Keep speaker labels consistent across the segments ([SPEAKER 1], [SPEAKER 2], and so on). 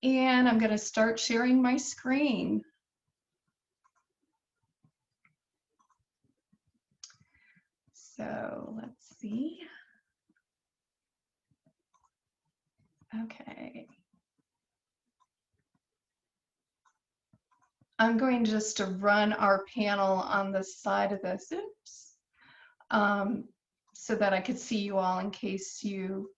[SPEAKER 1] And I'm going to start sharing my screen. So let's see. Okay. I'm going just to run our panel on the side of this, oops, so that I could see you all in case you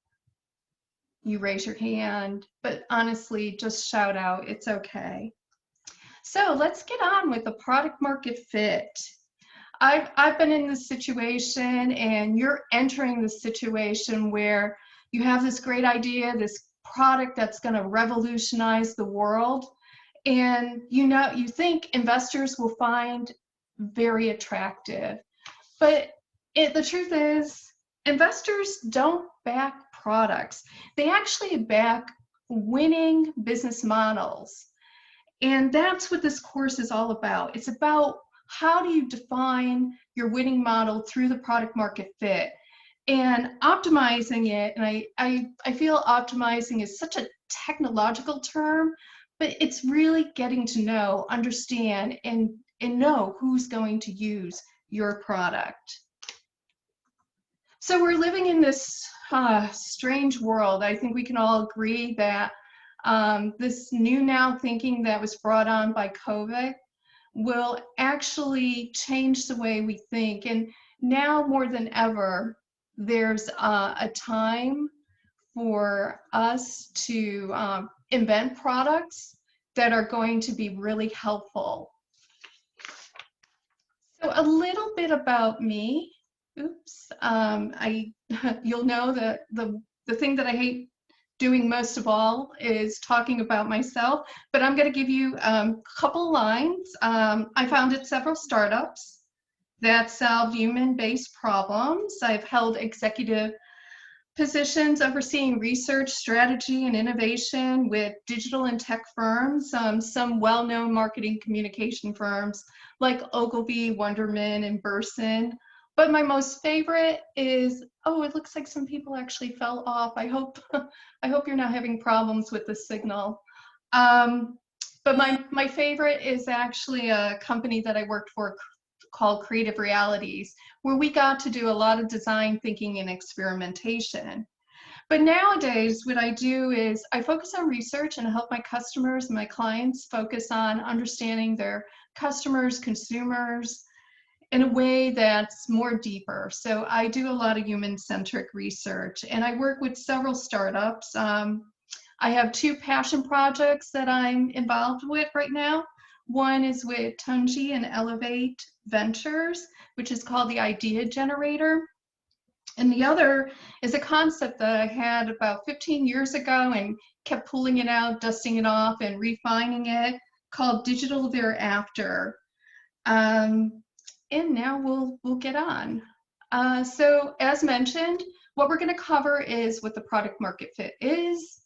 [SPEAKER 1] raise your hand. But honestly, just shout out, it's okay. So let's get on with the product market fit. I've been in this situation, and you're entering the situation where you have this great idea, this product that's going to revolutionize the world, and you think investors will find very attractive. But the truth is, investors don't back products. They actually back winning business models. And that's what this course is all about. It's about how do you define your winning model through the product market fit and optimizing it. And I feel optimizing is such a technological term, but it's really getting to know, understand, and know who's going to use your product. So we're living in this strange world. I think we can all agree that this new now thinking that was brought on by COVID will actually change the way we think. And now more than ever, there's a time for us to invent products that are going to be really helpful. So a little bit about me. Oops. You'll know that the thing that I hate doing most of all is talking about myself, but I'm going to give you a couple lines. I founded several startups that solve human-based problems. I've held executive positions overseeing research, strategy, and innovation with digital and tech firms, some well-known marketing communication firms like Ogilvy, Wunderman, and Burson. But my most favorite is, oh, it looks like some people actually fell off. I hope you're not having problems with the signal. But my favorite is actually a company that I worked for called Creative Realities, where we got to do a lot of design thinking and experimentation. But nowadays, what I do is I focus on research and help my customers and my clients focus on understanding their customers, consumers, in a way that's more deeper. So I do a lot of human-centric research, and I work with several startups. I have 2 passion projects that I'm involved with right now. One is with Tunji and ELEV8 Ventures, which is called the Idea Generator. And the other is a concept that I had about 15 years ago and kept pulling it out, dusting it off, and refining it, called Digital Thereafter. And now we'll get on. So as mentioned, what we're going to cover is what the product market fit is.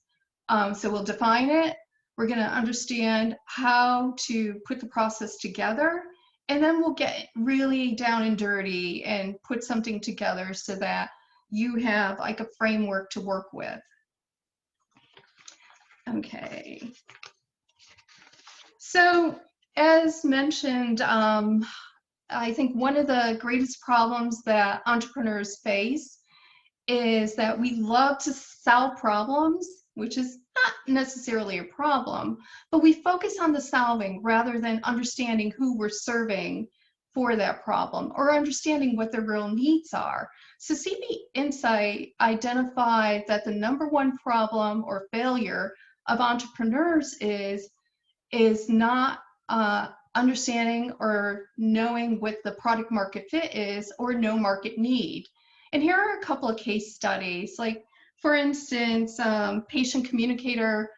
[SPEAKER 1] So we'll define it. We're going to understand how to put the process together, and then we'll get really down and dirty and put something together so that you have like a framework to work with. Okay. So as mentioned, I think one of the greatest problems that entrepreneurs face is that we love to solve problems, which is not necessarily a problem, but we focus on the solving rather than understanding who we're serving for that problem or understanding what their real needs are. So CB Insight identified that the #1 problem or failure of entrepreneurs is not understanding or knowing what the product market fit is or no market need. And here are a couple of case studies. Like, for instance, Patient Communicator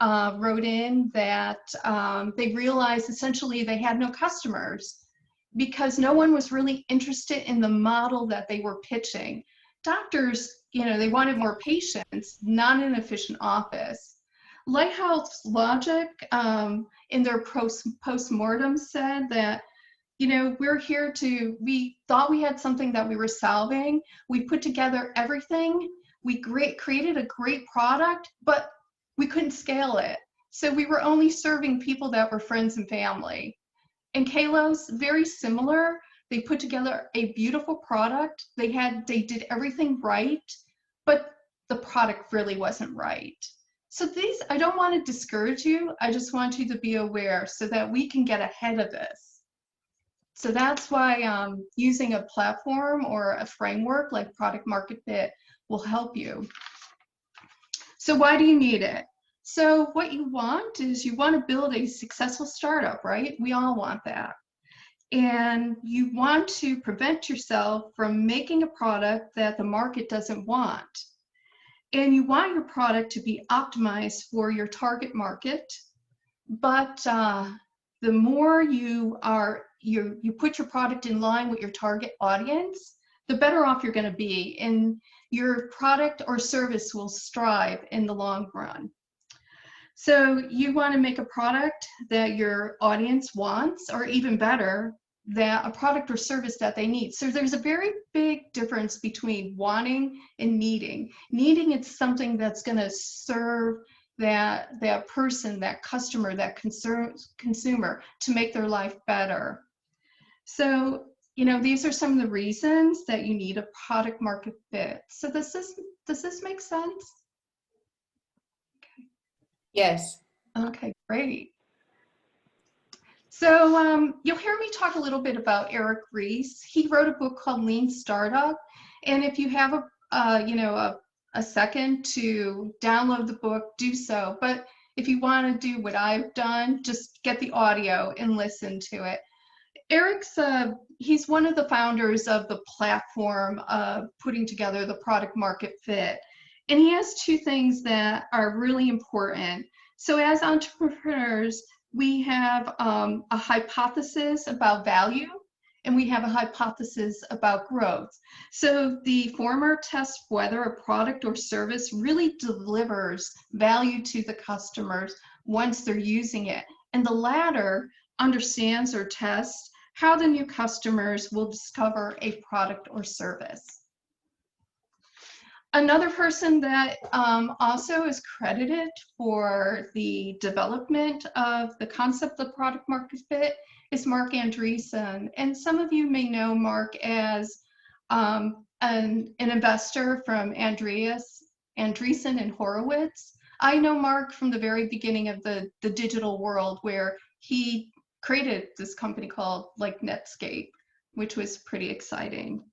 [SPEAKER 1] wrote in that they realized essentially they had no customers because no one was really interested in the model that they were pitching. Doctors, they wanted more patients, not an efficient office. Lighthouse Logic in their post-mortem said that, we thought we had something that we were solving. We put together everything. We created a great product, but we couldn't scale it. So we were only serving people that were friends and family. And Kalos, very similar. They put together a beautiful product. They did everything right, but the product really wasn't right. So these, I don't want to discourage you. I just want you to be aware so that we can get ahead of this. So that's why using a platform or a framework like Product Market Fit will help you. So why do you need it? So what you want is you want to build a successful startup, right? We all want that. And you want to prevent yourself from making a product that the market doesn't want. And you want your product to be optimized for your target market. But the more you put your product in line with your target audience, the better off you're going to be. And your product or service will strive in the long run. So you want to make a product that your audience wants, or even better, that a product or service that they need. So there's a very big difference between wanting and needing. Needing is something that's going to serve that person, that customer, that consumer to make their life better. So, you know, these are some of the reasons that you need a product market fit. So does this make sense? Okay.
[SPEAKER 2] Yes.
[SPEAKER 1] Okay, great. So you'll hear me talk a little bit about Eric Ries. He wrote a book called Lean Startup, and if you have a second to download the book, do so. But if you want to do what I've done, just get the audio and listen to it. Eric's he's one of the founders of the platform putting together the product market fit, and he has two things that are really important. So as entrepreneurs, we have a hypothesis about value, and we have a hypothesis about growth. So the former tests whether a product or service really delivers value to the customers once they're using it. And the latter understands or tests how the new customers will discover a product or service. Another person that also is credited for the development of the concept of product market fit is Mark Andreessen. And some of you may know Mark as an investor from Andreessen and Horowitz. I know Mark from the very beginning of the digital world, where he created this company called Netscape, which was pretty exciting.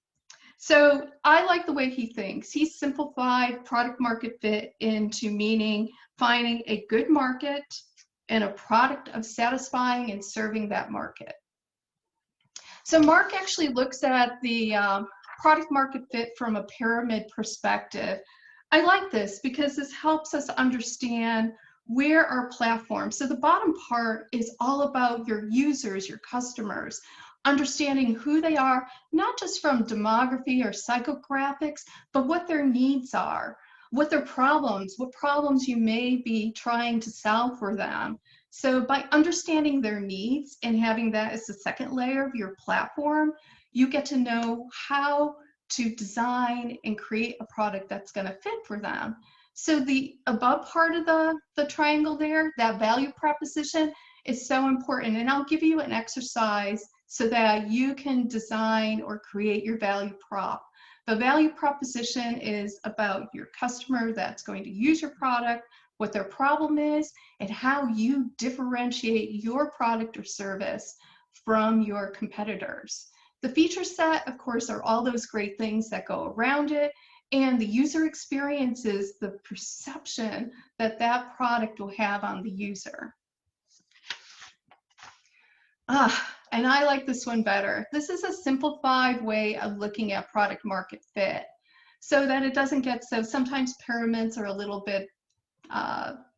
[SPEAKER 1] So I like the way he thinks. He simplified product market fit into meaning finding a good market and a product of satisfying and serving that market. So Mark actually looks at the product market fit from a pyramid perspective. I like this because this helps us understand where our platform, so the bottom part is all about your users, your customers, understanding who they are, not just from demography or psychographics, but what their needs are, what problems you may be trying to solve for them. So by understanding their needs and having that as the second layer of your platform, you get to know how to design and create a product that's going to fit for them. So the above part of the triangle there, that value proposition, is so important. And I'll give you an exercise so that you can design or create your value prop. The value proposition is about your customer that's going to use your product, what their problem is, and how you differentiate your product or service from your competitors. The feature set, of course, are all those great things that go around it. And the user experience is the perception that that product will have on the user. And I like this one better. This is a simplified way of looking at product market fit so that it doesn't get so, sometimes pyramids are a little bit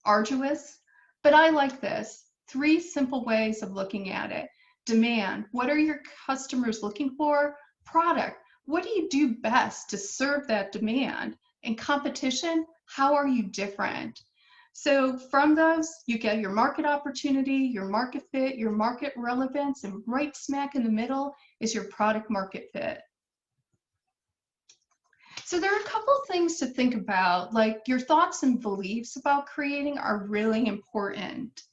[SPEAKER 1] arduous, but I like this. 3 simple ways of looking at it. Demand, what are your customers looking for? Product, what do you do best to serve that demand? And competition, how are you different? So from those, you get your market opportunity, your market fit, your market relevance, and right smack in the middle is your product market fit. So there are a couple of things to think about, like your thoughts and beliefs about creating are really important.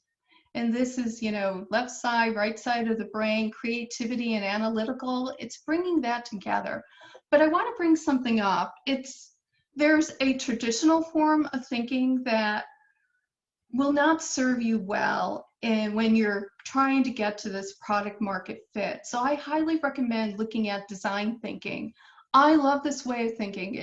[SPEAKER 1] And this is, you know, left side, right side of the brain, creativity and analytical. It's bringing that together. But I want to bring something up. There's a traditional form of thinking that will not serve you well and when you're trying to get to this product market fit. So I highly recommend looking at design thinking. I love this way of thinking.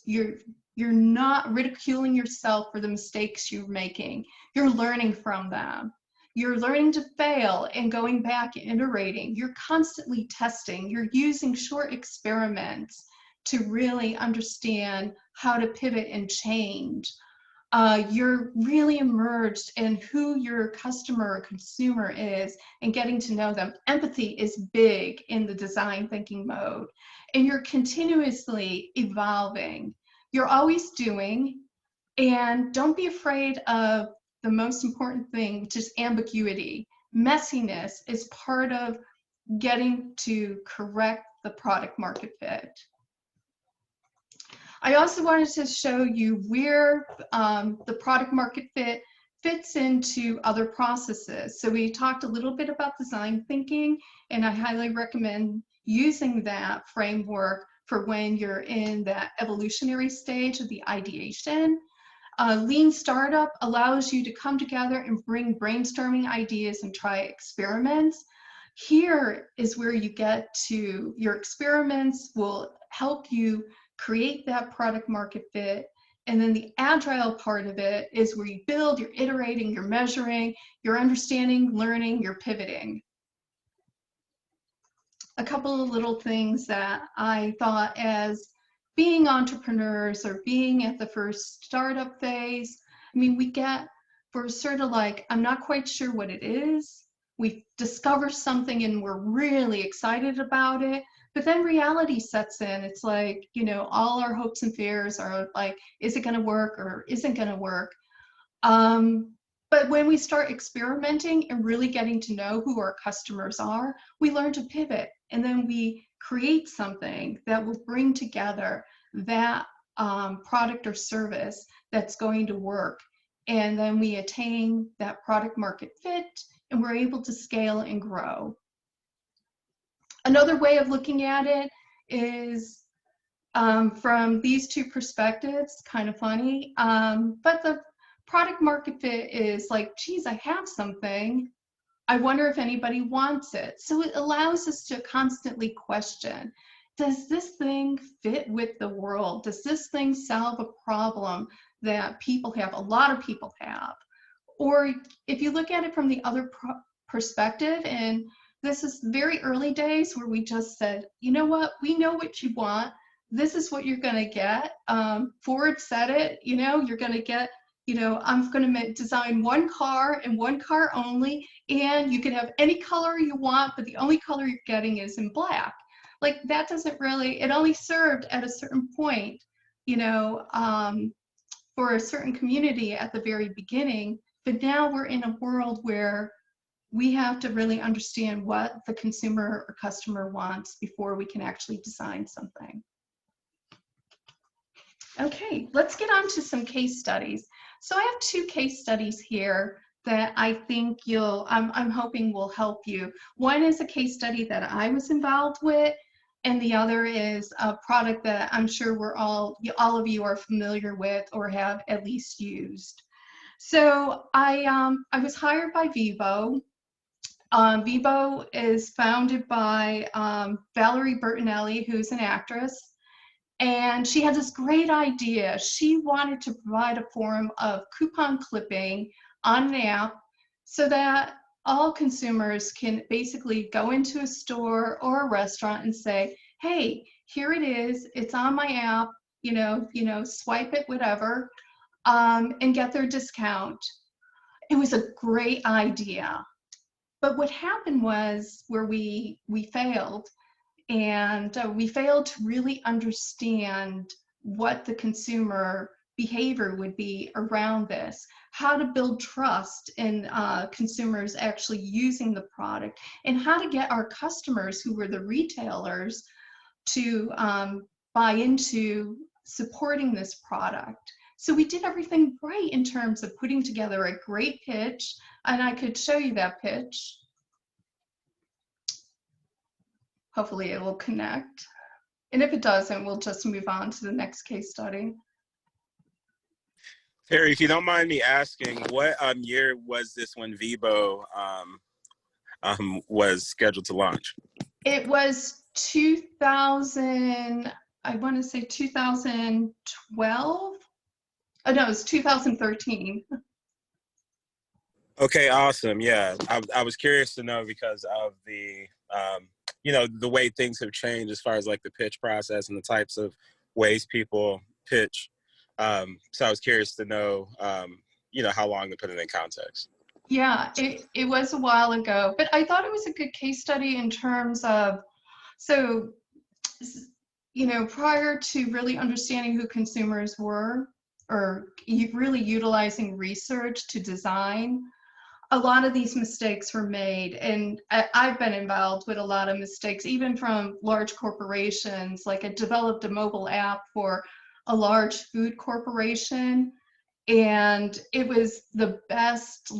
[SPEAKER 1] You're not ridiculing yourself for the mistakes you're making. You're learning from them. You're learning to fail and going back and iterating. You're constantly testing. You're using short experiments to really understand how to pivot and change. You're really immersed in who your customer or consumer is and getting to know them. Empathy is big in the design thinking mode, and you're continuously evolving. You're always doing, and don't be afraid of the most important thing, which is ambiguity. Messiness is part of getting to correct the product market fit. I also wanted to show you where the product market fit fits into other processes. So we talked a little bit about design thinking, and I highly recommend using that framework for when you're in that evolutionary stage of the ideation. Lean startup allows you to come together and bring brainstorming ideas and try experiments. Here is where you get to, your experiments will help you create that product market fit. And then the agile part of it is where you build, you're iterating, you're measuring, you're understanding, learning, you're pivoting. A couple of little things that I thought as being entrepreneurs or being at the first startup phase, I mean, we're sort of like, I'm not quite sure what it is. We discover something and we're really excited about it. But then reality sets in. It's like, you know, all our hopes and fears are like, is it going to work or isn't going to work? But when we start experimenting and really getting to know who our customers are, we learn to pivot, and then we create something that will bring together that product or service that's going to work. And then we attain that product market fit, and we're able to scale and grow. Another way of looking at it is from these two perspectives, kind of funny, but the product market fit is like, geez, I have something. I wonder if anybody wants it. So it allows us to constantly question, does this thing fit with the world? Does this thing solve a problem that people have, a lot of people have? Or if you look at it from the other perspective, and this is very early days where we just said, you know what, we know what you want. This is what you're going to get. Ford said it, you know, you're going to get, you know, I'm going to design one car and one car only, and you can have any color you want, but the only color you're getting is in black. Like, that doesn't really, it only served at a certain point, you know, for a certain community at the very beginning. But now we're in a world where we have to really understand what the consumer or customer wants before we can actually design something. Okay, let's get on to some case studies. So I have two case studies here that I think I'm hoping will help you. One is a case study that I was involved with, and the other is a product that I'm sure all of you are familiar with or have at least used. So I was hired by Vivo. Vivo is founded by Valerie Bertinelli, who's an actress. And she had this great idea. She wanted to provide a form of coupon clipping on an app so that all consumers can basically go into a store or a restaurant and say, hey, here it is, it's on my app, you know, swipe it, whatever, and get their discount. It was a great idea. But what happened was where we failed, and we failed to really understand what the consumer behavior would be around this, how to build trust in consumers actually using the product, and how to get our customers, who were the retailers, to buy into supporting this product. So we did everything right in terms of putting together a great pitch, and I could show you that pitch. Hopefully it will connect. And if it doesn't, we'll just move on to the next case study.
[SPEAKER 2] Tery, if you don't mind me asking, what year was this when Vivo was scheduled to launch?
[SPEAKER 1] It was 2000, I want to say 2012. Oh, no, it was 2013.
[SPEAKER 2] Okay, awesome. Yeah, I was curious to know because of the, the way things have changed as far as like the pitch process and the types of ways people pitch. So I was curious to know, how long to put it in context.
[SPEAKER 1] Yeah, it was a while ago, but I thought it was a good case study in terms of, so, prior to really understanding who consumers were, or really utilizing research to design, a lot of these mistakes were made. And I've been involved with a lot of mistakes, even from large corporations. Like I developed a mobile app for a large food corporation, and it was the best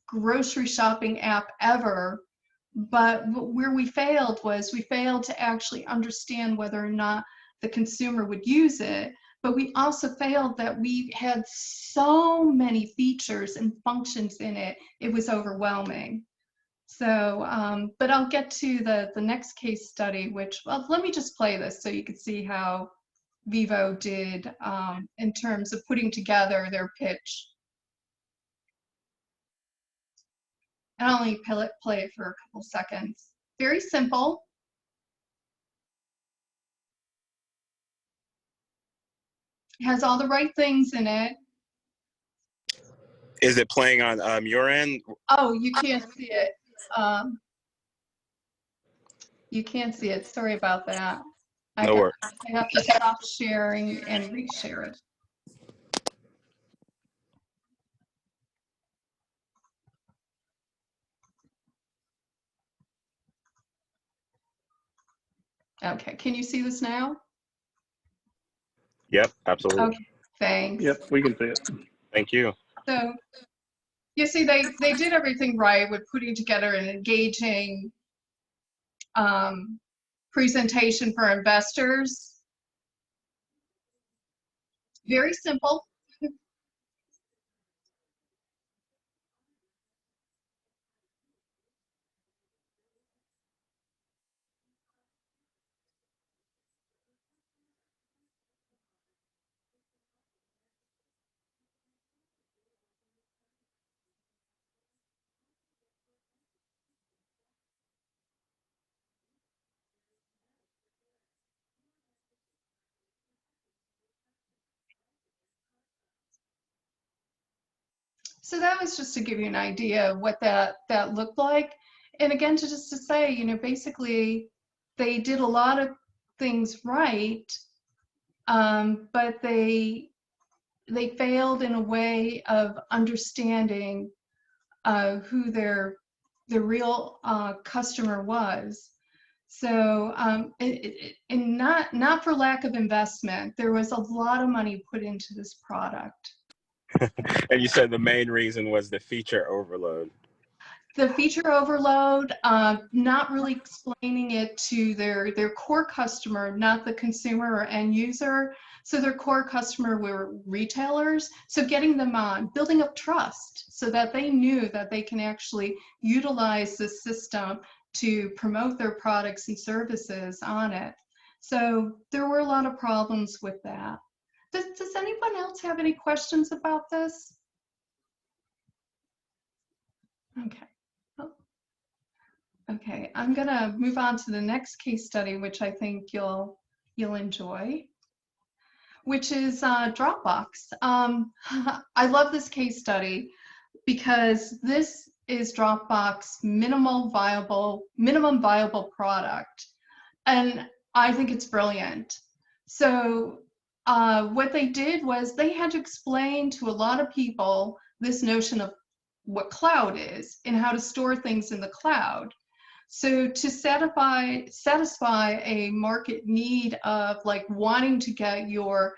[SPEAKER 1] grocery shopping app ever. But where we failed was we failed to actually understand whether or not the consumer would use it. But we also failed that we had so many features and functions in it, it was overwhelming. So, but I'll get to the next case study, which, well, let me just play this so you can see how Vivo did in terms of putting together their pitch. And I'll only play it for a couple seconds. Very simple. It has all the right things in it.
[SPEAKER 2] Is it playing on your end?
[SPEAKER 1] Oh, you can't see it. You can't see it. Sorry about that.
[SPEAKER 2] No worries.
[SPEAKER 1] I have to stop sharing and reshare it. Okay, can you see this now?
[SPEAKER 2] Yep, absolutely.
[SPEAKER 1] Okay, thanks.
[SPEAKER 3] Yep, we can see it.
[SPEAKER 2] Thank you.
[SPEAKER 1] So, you see, they did everything right with putting together an engaging presentation for investors. Very simple. So that was just to give you an idea of what that looked like. And again, to say, basically they did a lot of things right, but they failed in a way of understanding who their real customer was. So, and not for lack of investment, there was a lot of money put into this product.
[SPEAKER 2] And you said the main reason was the feature overload.
[SPEAKER 1] The feature overload, not really explaining it to their core customer, not the consumer or end user. So their core customer were retailers. So getting them on, building up trust so that they knew that they can actually utilize this system to promote their products and services on it. So there were a lot of problems with that. Does anyone else have any questions about this? Okay. Oh. Okay, I'm gonna move on to the next case study, which I think you'll enjoy, which is Dropbox. I love this case study because this is Dropbox minimum viable product, and I think it's brilliant. So what they did was they had to explain to a lot of people this notion of what cloud is and how to store things in the cloud. So to satisfy a market need of like wanting to get your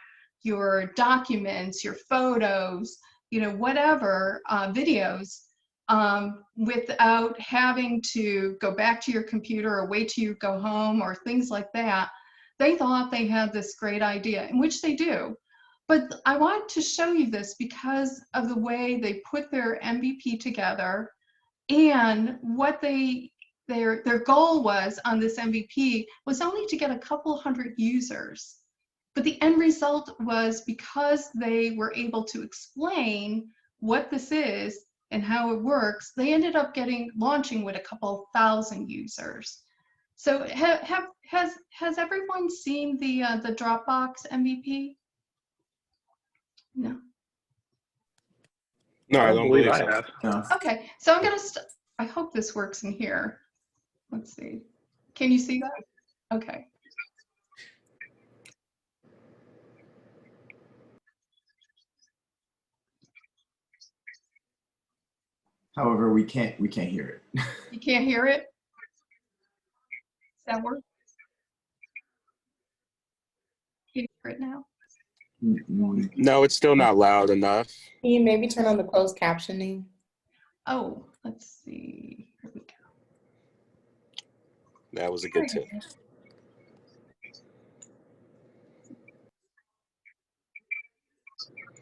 [SPEAKER 1] documents, your photos, you know, whatever, videos, without having to go back to your computer or wait till you go home or things like that, they thought they had this great idea, in which they do. But I wanted to show you this because of the way they put their MVP together and what their goal was on this MVP was only to get a couple hundred users. But the end result was, because they were able to explain what this is and how it works, they ended up launching with a couple thousand users. So has everyone seen the Dropbox MVP? No.
[SPEAKER 2] No,
[SPEAKER 3] I
[SPEAKER 2] I
[SPEAKER 3] don't
[SPEAKER 2] don't
[SPEAKER 3] believe
[SPEAKER 2] believe
[SPEAKER 3] I
[SPEAKER 2] so.
[SPEAKER 3] have. No.
[SPEAKER 1] Okay, so I'm gonna. I hope this works in here. Let's see. Can you see that? Okay.
[SPEAKER 4] However, we can't hear it.
[SPEAKER 1] You can't hear it? Does that work? Can you hear it now?
[SPEAKER 2] No, it's still not loud enough.
[SPEAKER 5] Can you maybe turn on the closed captioning?
[SPEAKER 1] Oh, let's see. Here we go.
[SPEAKER 2] That was a good tip.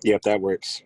[SPEAKER 2] Yep, that works.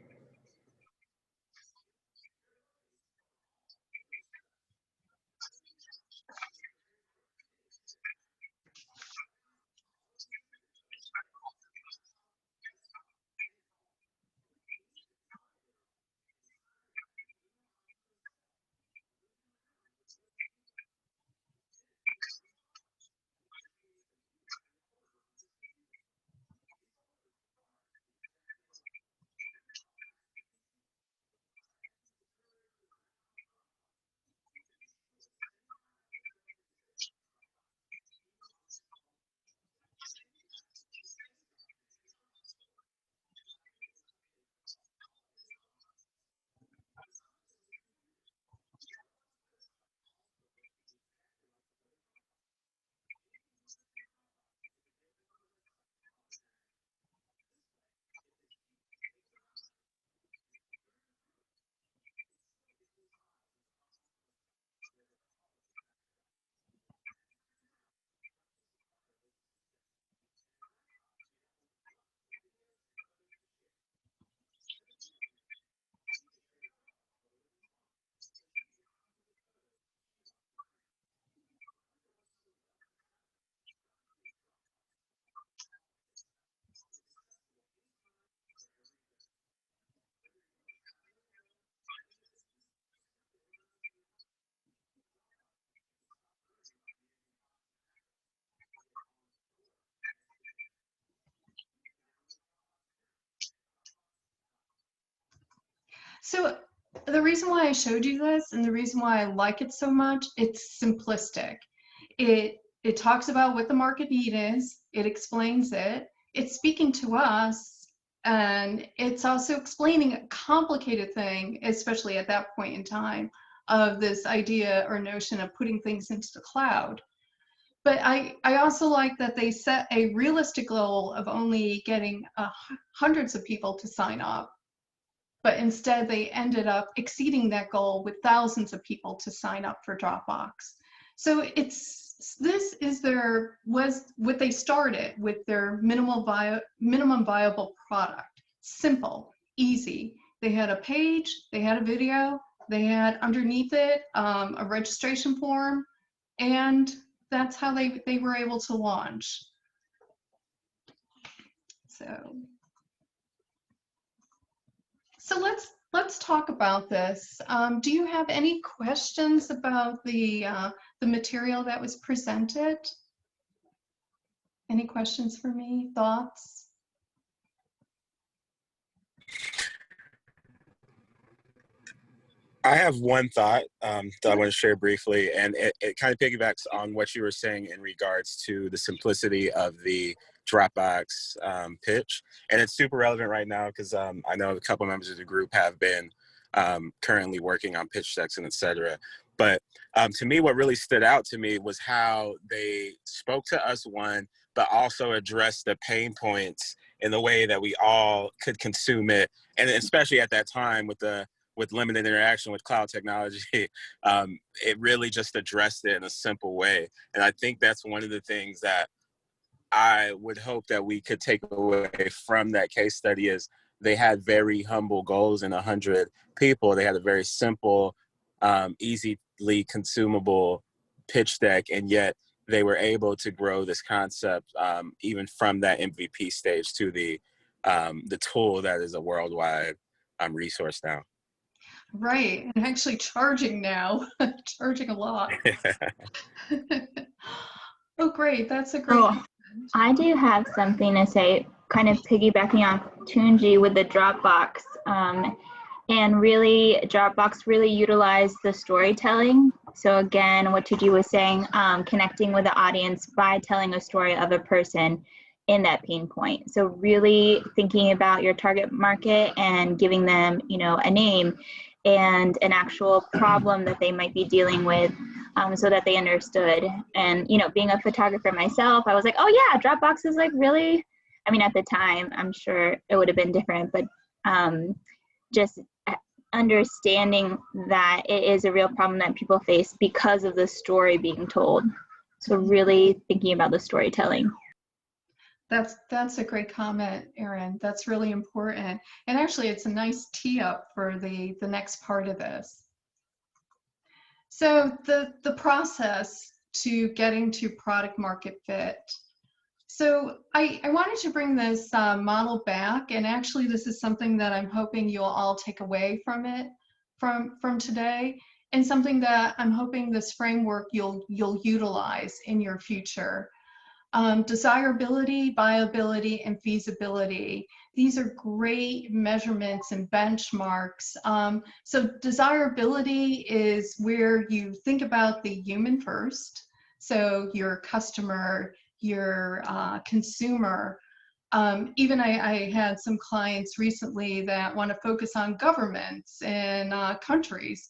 [SPEAKER 1] So the reason why I showed you this and the reason why I like it so much, it's simplistic. It talks about what the market need is, it explains it, it's speaking to us, and it's also explaining a complicated thing, especially at that point in time, of this idea or notion of putting things into the cloud. But I also like that they set a realistic goal of only getting hundreds of people to sign up, but instead they ended up exceeding that goal with thousands of people to sign up for Dropbox. So this was what they started with, their minimum viable product. Simple, easy. They had a page, they had a video, they had underneath it a registration form, and that's how they were able to launch. So let's talk about this. Do you have any questions about the material that was presented? Any questions for me? Thoughts?
[SPEAKER 2] I have one thought that I want to share briefly, and it kind of piggybacks on what you were saying in regards to the simplicity of the Dropbox pitch. And it's super relevant right now because I know a couple members of the group have been currently working on pitch decks and et cetera. But to me, what really stood out to me was how they spoke to us, one, but also addressed the pain points in the way that we all could consume it. And especially at that time with limited interaction with cloud technology, it really just addressed it in a simple way. And I think that's one of the things that I would hope that we could take away from that case study is they had very humble goals and 100 people. They had a very simple, easily consumable pitch deck, and yet they were able to grow this concept even from that MVP stage to the tool that is a worldwide resource now.
[SPEAKER 1] Right, and actually charging now, charging a lot. Oh, great, that's a great.
[SPEAKER 3] Oh, I do have something to say, kind of piggybacking off Tunji with the Dropbox. And really, Dropbox really utilized the storytelling. So again, what Tunji was saying, connecting with the audience by telling a story of a person in that pain point. So really thinking about your target market and giving them, a name and an actual problem that they might be dealing with, so that they understood. And, being a photographer myself, I was like, oh yeah, Dropbox is like really, at the time, I'm sure it would have been different, but just understanding that it is a real problem that people face because of the story being told. So really thinking about the storytelling.
[SPEAKER 1] That's a great comment, Erin. That's really important. And actually, it's a nice tee up for the next part of this. So the process to getting to product market fit. So I wanted to bring this model back, and actually this is something that I'm hoping you'll all take away from it, from today, and something that I'm hoping this framework you'll utilize in your future. Desirability, viability, and feasibility. These are great measurements and benchmarks. So desirability is where you think about the human first. So your customer, your consumer. Even I had some clients recently that want to focus on governments and countries.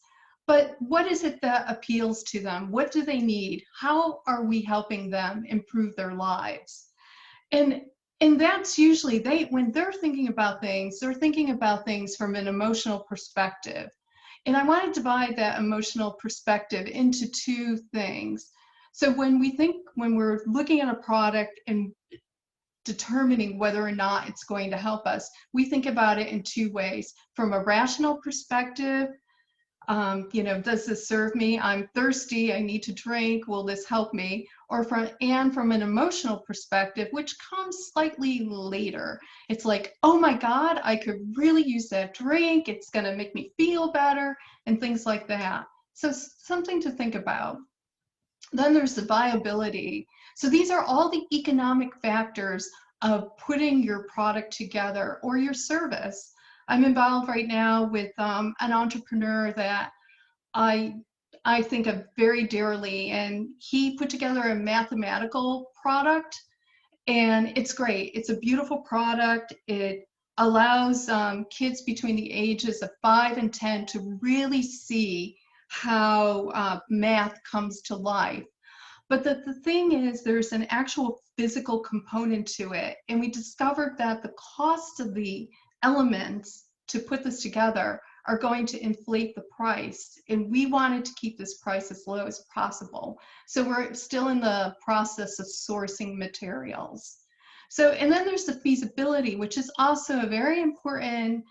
[SPEAKER 1] But what is it that appeals to them? What do they need? How are we helping them improve their lives? And that's usually when they're thinking about things, they're thinking about things from an emotional perspective. And I want to divide that emotional perspective into two things. So when we're looking at a product and determining whether or not it's going to help us, we think about it in two ways. From a rational perspective, does this serve me? I'm thirsty, I need to drink, will this help me? Or from an emotional perspective, which comes slightly later. It's like, oh my God, I could really use that drink, it's gonna make me feel better, and things like that. So something to think about. Then there's the viability. So these are all the economic factors of putting your product together or your service. I'm involved right now with an entrepreneur that I think of very dearly, and he put together a mathematical product, and it's great. It's a beautiful product. It allows kids between the ages of 5 and 10 to really see how math comes to life. But the thing is, there's an actual physical component to it, and we discovered that the cost of the elements to put this together are going to inflate the price, and we wanted to keep this price as low as possible. So we're still in the process of sourcing materials. So, and then there's the feasibility, which is also a very important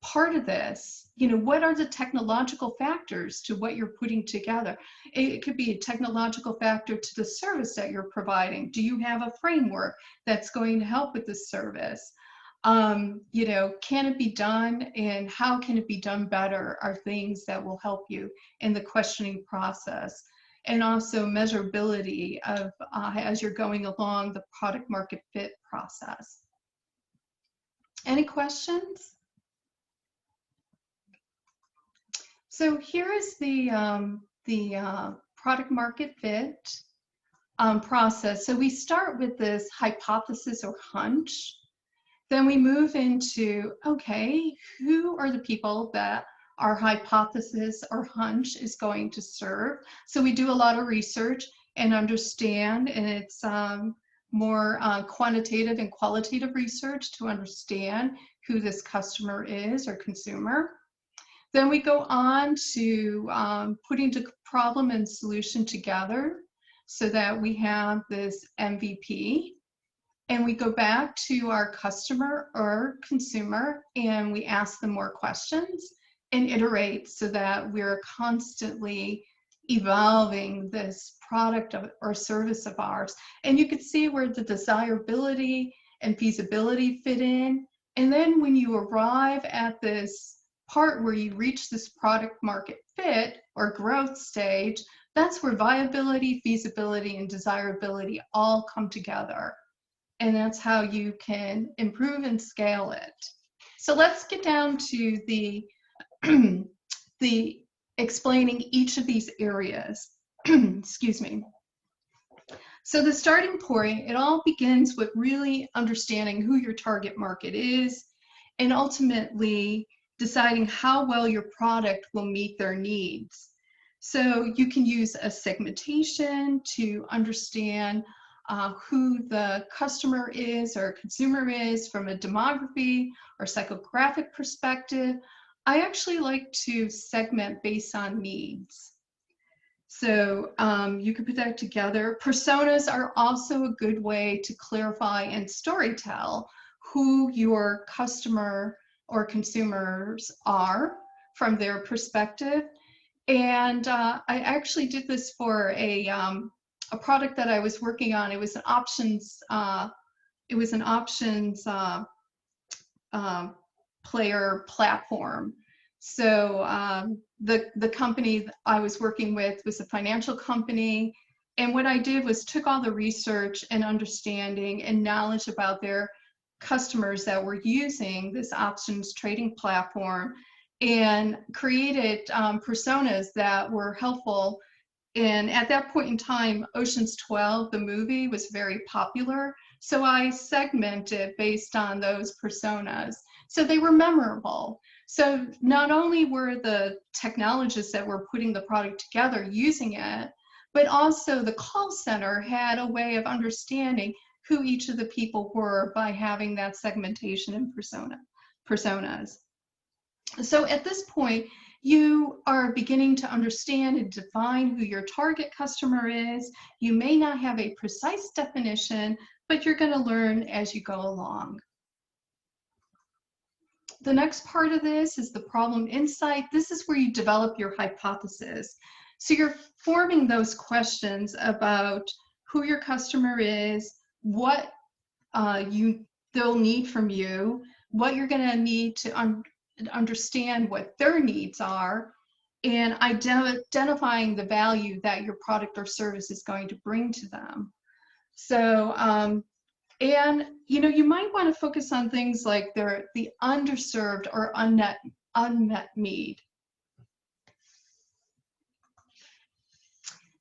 [SPEAKER 1] part of this. What are the technological factors to what you're putting together? It could be a technological factor to the service that you're providing. Do you have a framework that's going to help with this service? Can it be done, and how can it be done better are things that will help you in the questioning process. And also measurability of as you're going along the product market fit process. Any questions? So here is the product market fit process. So we start with this hypothesis or hunch. Then we move into, okay, who are the people that our hypothesis or hunch is going to serve. So we do a lot of research and understand, and it's more quantitative and qualitative research to understand who this customer is or consumer. Then we go on to putting the problem and solution together so that we have this MVP. And we go back to our customer or consumer and we ask them more questions and iterate so that we're constantly evolving this product or service of ours. And you can see where the desirability and feasibility fit in. And then when you arrive at this part where you reach this product market fit or growth stage, that's where viability, feasibility, and desirability all come together. And that's how you can improve and scale it. So let's get down to the explaining each of these areas. Excuse me. So the starting point, it all begins with really understanding who your target market is and ultimately deciding how well your product will meet their needs. So you can use a segmentation to understand who the customer is or consumer is from a demography or psychographic perspective. I actually like to segment based on needs. So you can put that together. Personas are also a good way to clarify and storytell who your customer or consumers are from their perspective. And I actually did this for a product that I was working on. It was an options. Player platform. So the company I was working with was a financial company, and what I did was took all the research and understanding and knowledge about their customers that were using this options trading platform and created personas that were helpful. And at that point in time, Ocean's 12, the movie, was very popular. So I segmented based on those personas. So they were memorable. So not only were the technologists that were putting the product together using it, but also the call center had a way of understanding who each of the people were by having that segmentation and personas. So at this point, you are beginning to understand and define who your target customer is. You may not have a precise definition, but you're going to learn as you go along. The next part of this is the problem insight. This is where you develop your hypothesis. So you're forming those questions about who your customer is, what they'll need from you, what you're going to need to understand what their needs are, and identifying the value that your product or service is going to bring to them. So, and you might want to focus on things like the underserved or unmet need.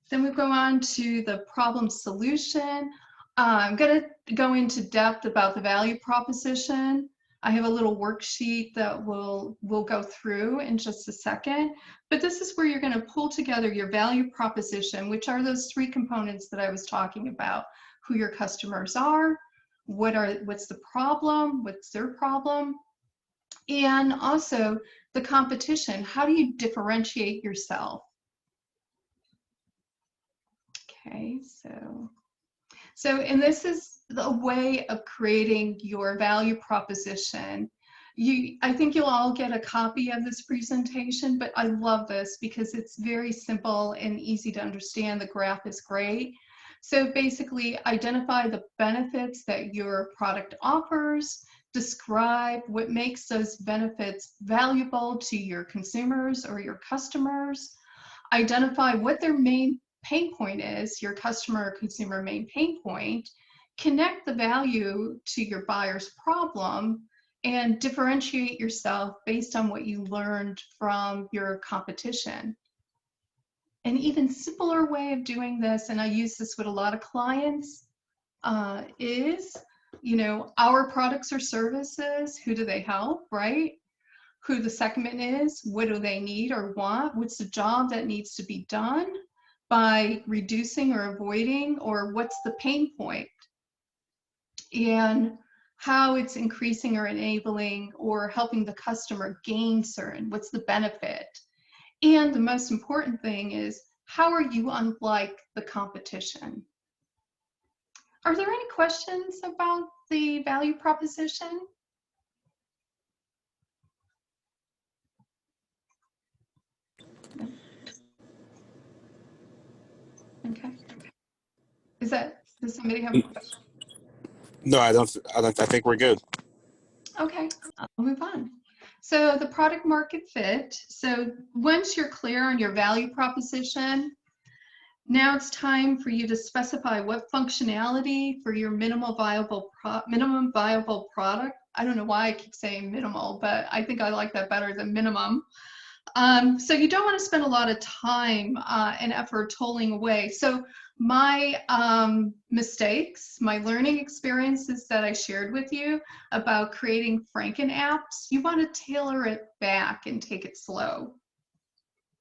[SPEAKER 1] Then we go on to the problem solution. I'm going to go into depth about the value proposition. I have a little worksheet that we'll go through in just a second, but this is where you're going to pull together your value proposition, which are those three components that I was talking about: who your customers are, what's the problem, what's their problem, and also the competition. How do you differentiate yourself? Okay, and this is the way of creating your value proposition. I think you'll all get a copy of this presentation, but I love this because it's very simple and easy to understand. The graph is great. So basically, identify the benefits that your product offers, describe what makes those benefits valuable to your consumers or your customers, identify what their main pain point is, your customer or consumer main pain point, connect the value to your buyer's problem, and differentiate yourself based on what you learned from your competition. An even simpler way of doing this, and I use this with a lot of clients, is, our products or services, who do they help, right? who the segment is, what do they need or want, what's the job that needs to be done by reducing or avoiding, or what's the pain point, and how it's increasing or enabling or helping the customer gain certain, what's the benefit. And the most important thing is, how are you unlike the competition? Are there any questions about the value proposition? Okay. Does somebody have a question?
[SPEAKER 2] No, I don't. I think we're good.
[SPEAKER 1] Okay, I'll move on. So the product market fit. So once you're clear on your value proposition, now it's time for you to specify what functionality for your minimum viable product. I don't know why I keep saying minimal, but I think I like that better than minimum. So you don't want to spend a lot of time and effort tolling away. So my mistakes, my learning experiences that I shared with you about creating Franken apps, you want to tailor it back and take it slow.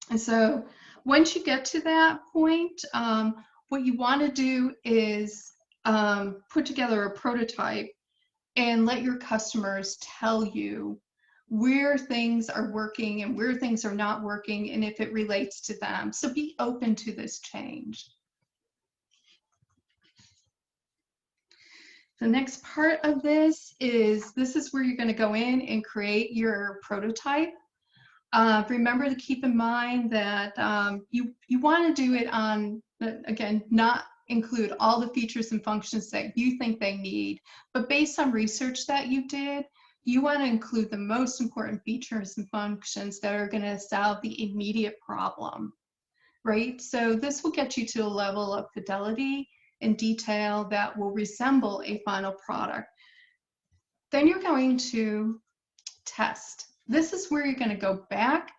[SPEAKER 1] And so once you get to that point, what you want to do is put together a prototype and let your customers tell you where things are working and where things are not working, and if it relates to them. So be open to this change. The next part of this is where you're going to go in and create your prototype. Remember to keep in mind that you want to do it on, again, not include all the features and functions that you think they need, but based on research that you did, you want to include the most important features and functions that are going to solve the immediate problem, right? So this will get you to a level of fidelity and detail that will resemble a final product. Then you're going to test. This is where you're going to go back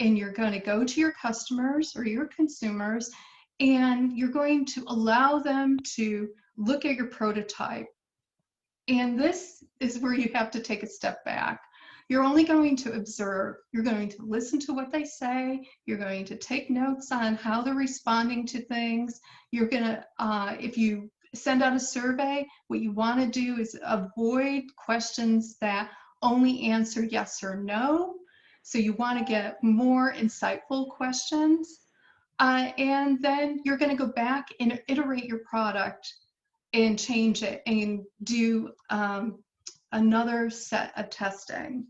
[SPEAKER 1] and you're going to go to your customers or your consumers, and you're going to allow them to look at your prototype. And this is where you have to take a step back. You're only going to observe. You're going to listen to what they say. You're going to take notes on how they're responding to things. You're going to, if you send out a survey, what you want to do is avoid questions that only answer yes or no. So you want to get more insightful questions. And then you're going to go back and iterate your product and change it and do another set of testing.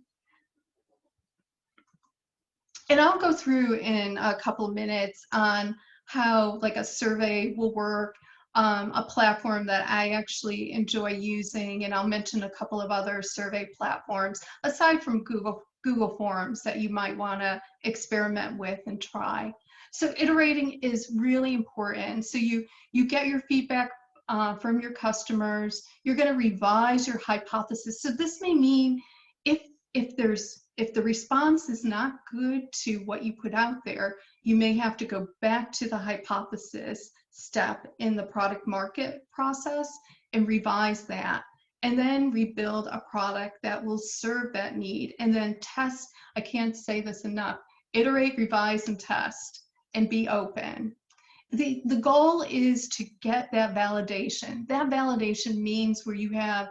[SPEAKER 1] And I'll go through in a couple of minutes on how like a survey will work, a platform that I actually enjoy using, and I'll mention a couple of other survey platforms aside from Google Forms that you might want to experiment with and try. So iterating is really important. So you get your feedback from your customers. You're going to revise your hypothesis. So this may mean if the response is not good to what you put out there, you may have to go back to the hypothesis step in the product market process and revise that, and then rebuild a product that will serve that need, and then test. I can't say this enough. Iterate, revise, and test, and be open. The goal is to get that validation. That validation means where you have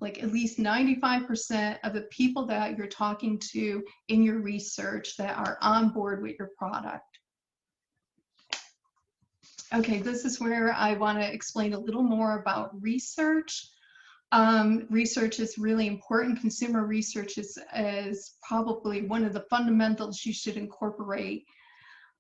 [SPEAKER 1] like at least 95% of the people that you're talking to in your research that are on board with your product. Okay, this is where I want to explain a little more about research. Research is really important. Consumer research is probably one of the fundamentals you should incorporate.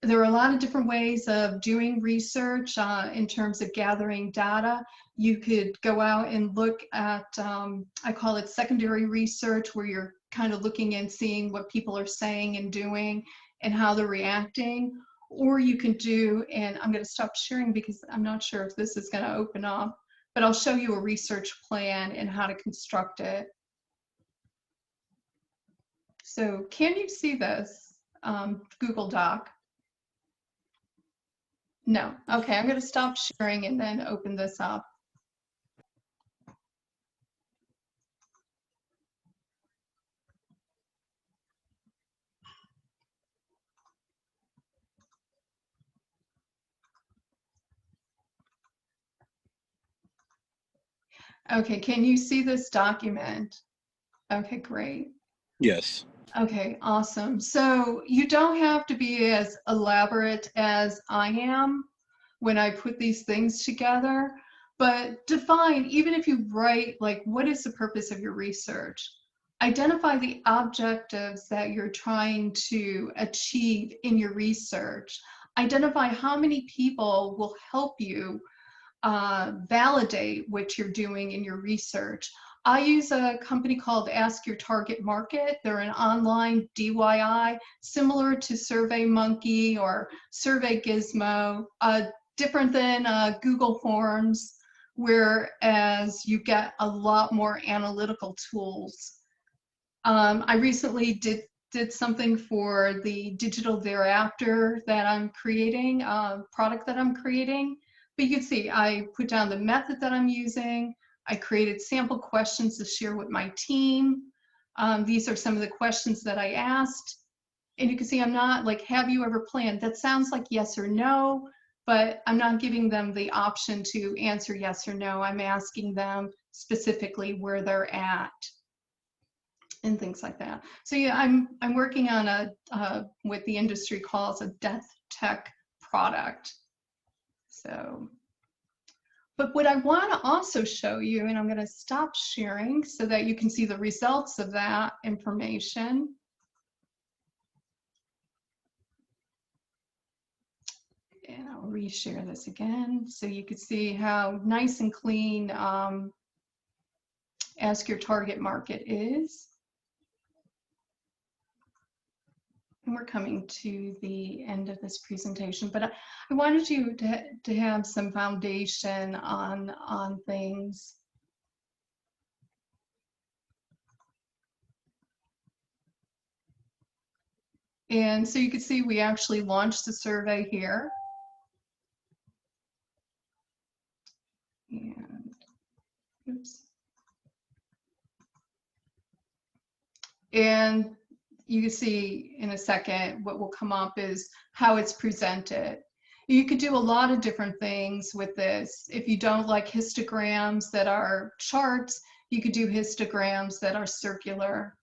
[SPEAKER 1] There are a lot of different ways of doing research in terms of gathering data. You could go out and look at, I call it secondary research, where you're kind of looking and seeing what people are saying and doing and how they're reacting. Or you can do, and I'm going to stop sharing because I'm not sure if this is going to open up, but I'll show you a research plan and how to construct it. So can you see this Google Doc? No. Okay, I'm going to stop sharing and then open this up. Okay, can you see this document? Okay, great.
[SPEAKER 2] Yes.
[SPEAKER 1] Okay, awesome. So you don't have to be as elaborate as I am when I put these things together, but define, even if you write, like, what is the purpose of your research? Identify the objectives that you're trying to achieve in your research. Identify how many people will help you validate what you're doing in your research. I use a company called Ask Your Target Market. They're an online DIY, similar to SurveyMonkey or Survey Gizmo, different than Google Forms, whereas you get a lot more analytical tools. I recently did something for the digital thereafter that I'm creating, product that I'm creating. But you can see I put down the method that I'm using. I created sample questions to share with my team. These are some of the questions that I asked. And you can see I'm not like, have you ever planned? That sounds like yes or no, but I'm not giving them the option to answer yes or no. I'm asking them specifically where they're at and things like that. So yeah, I'm working on a what the industry calls a death tech product. So, but what I want to also show you, and I'm going to stop sharing so that you can see the results of that information. And I'll reshare this again so you can see how nice and clean Ask Your Target Market is. And we're coming to the end of this presentation, but I wanted you to have some foundation on things. And so you can see we actually launched the survey here. And oops. And you can see in a second what will come up is how it's presented. You could do a lot of different things with this. If you don't like histograms that are charts, you could do histograms that are circular.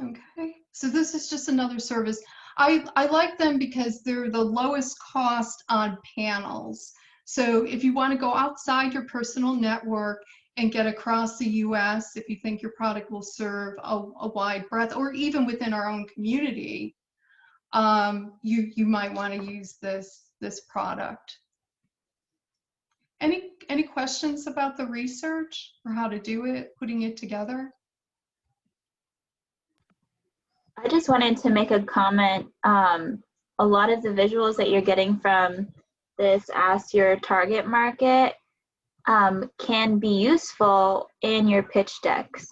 [SPEAKER 1] Okay, so this is just another service. I like them because they're the lowest cost on panels. So if you want to go outside your personal network and get across the US, if you think your product will serve a wide breadth, or even within our own community, you might want to use this product. Any questions about the research or how to do it, putting it together?
[SPEAKER 3] I just wanted to make a comment. A lot of the visuals that you're getting from this Ask Your Target Market can be useful in your pitch decks.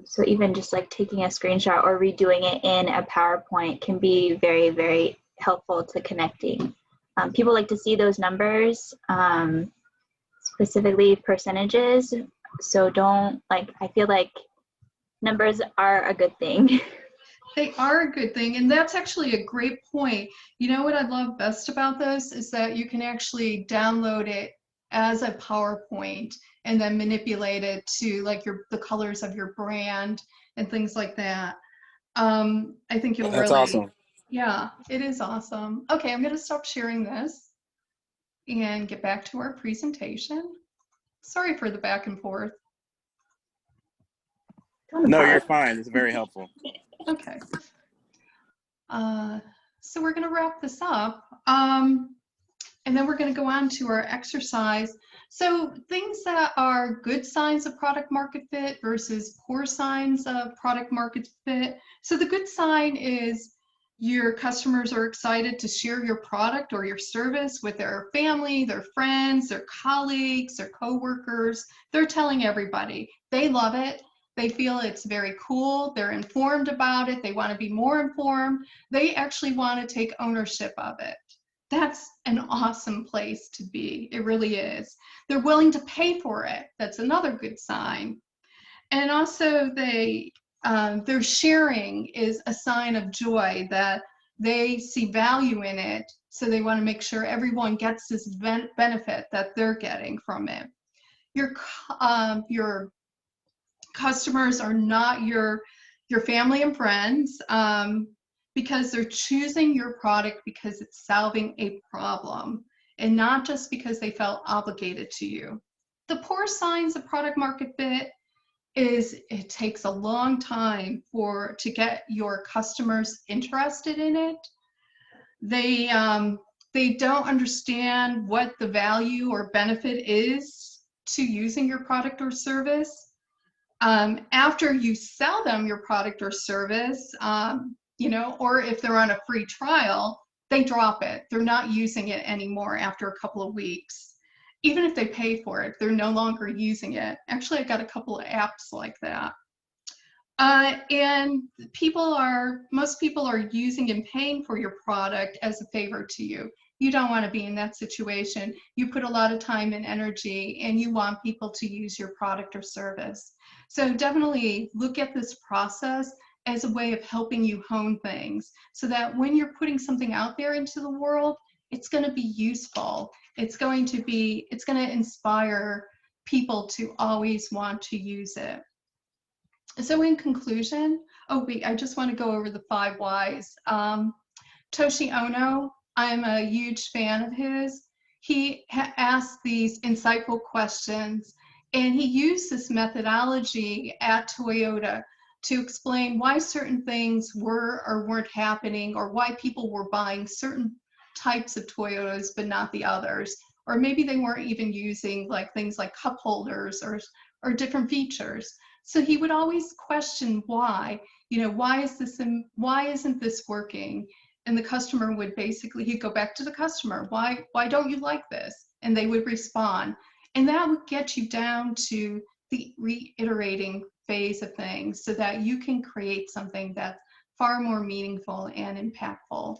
[SPEAKER 3] So even just like taking a screenshot or redoing it in a PowerPoint can be very, very helpful to connecting. People like to see those numbers, specifically percentages. So I feel like numbers are a good thing.
[SPEAKER 1] They are a good thing, and that's actually a great point. You know what I love best about this is that you can actually download it as a PowerPoint and then manipulate it to like the colors of your brand and things like that. I think you'll
[SPEAKER 2] That's
[SPEAKER 1] really,
[SPEAKER 2] awesome.
[SPEAKER 1] yeah, it is awesome. Okay, I'm going to stop sharing this and get back to our presentation. Sorry for the back and forth.
[SPEAKER 2] No, you're fine. It's very helpful.
[SPEAKER 1] Okay. So we're going to wrap this up. And then we're going to go on to our exercise. So things that are good signs of product market fit versus poor signs of product market fit. So the good sign is your customers are excited to share your product or your service with their family, their friends, their colleagues, their coworkers. They're telling everybody. They love it. They feel it's very cool. They're informed about it. They want to be more informed. They actually want to take ownership of it. That's an awesome place to be. It really is. They're willing to pay for it. That's another good sign. And also their sharing is a sign of joy, that they see value in it. So they want to make sure everyone gets this benefit that they're getting from it. your customers are not your family and friends, because they're choosing your product because it's solving a problem and not just because they felt obligated to you. The poor signs of product market fit is it takes a long time to get your customers interested in it. They don't understand what the value or benefit is to using your product or service. After you sell them your product or service, you know, or if they're on a free trial, they drop it. They're not using it anymore after a couple of weeks. Even if they pay for it, they're no longer using it. Actually, I got a couple of apps like that. And most people are using and paying for your product as a favor to you. You don't want to be in that situation. You put a lot of time and energy, and you want people to use your product or service. So definitely look at this process as a way of helping you hone things so that when you're putting something out there into the world, it's going to be useful. It's going to inspire people to always want to use it. So in conclusion, oh wait, I just want to go over the 5 whys. Toshi Ono, I'm a huge fan of his. He asked these insightful questions, and he used this methodology at Toyota to explain why certain things were or weren't happening, or why people were buying certain types of Toyotas but not the others, or maybe they weren't even using things like cup holders or different features. So he would always question why, why isn't this working? And the customer would he'd go back to the customer, why don't you like this? And they would respond. And that would get you down to the reiterating phase of things so that you can create something that's far more meaningful and impactful.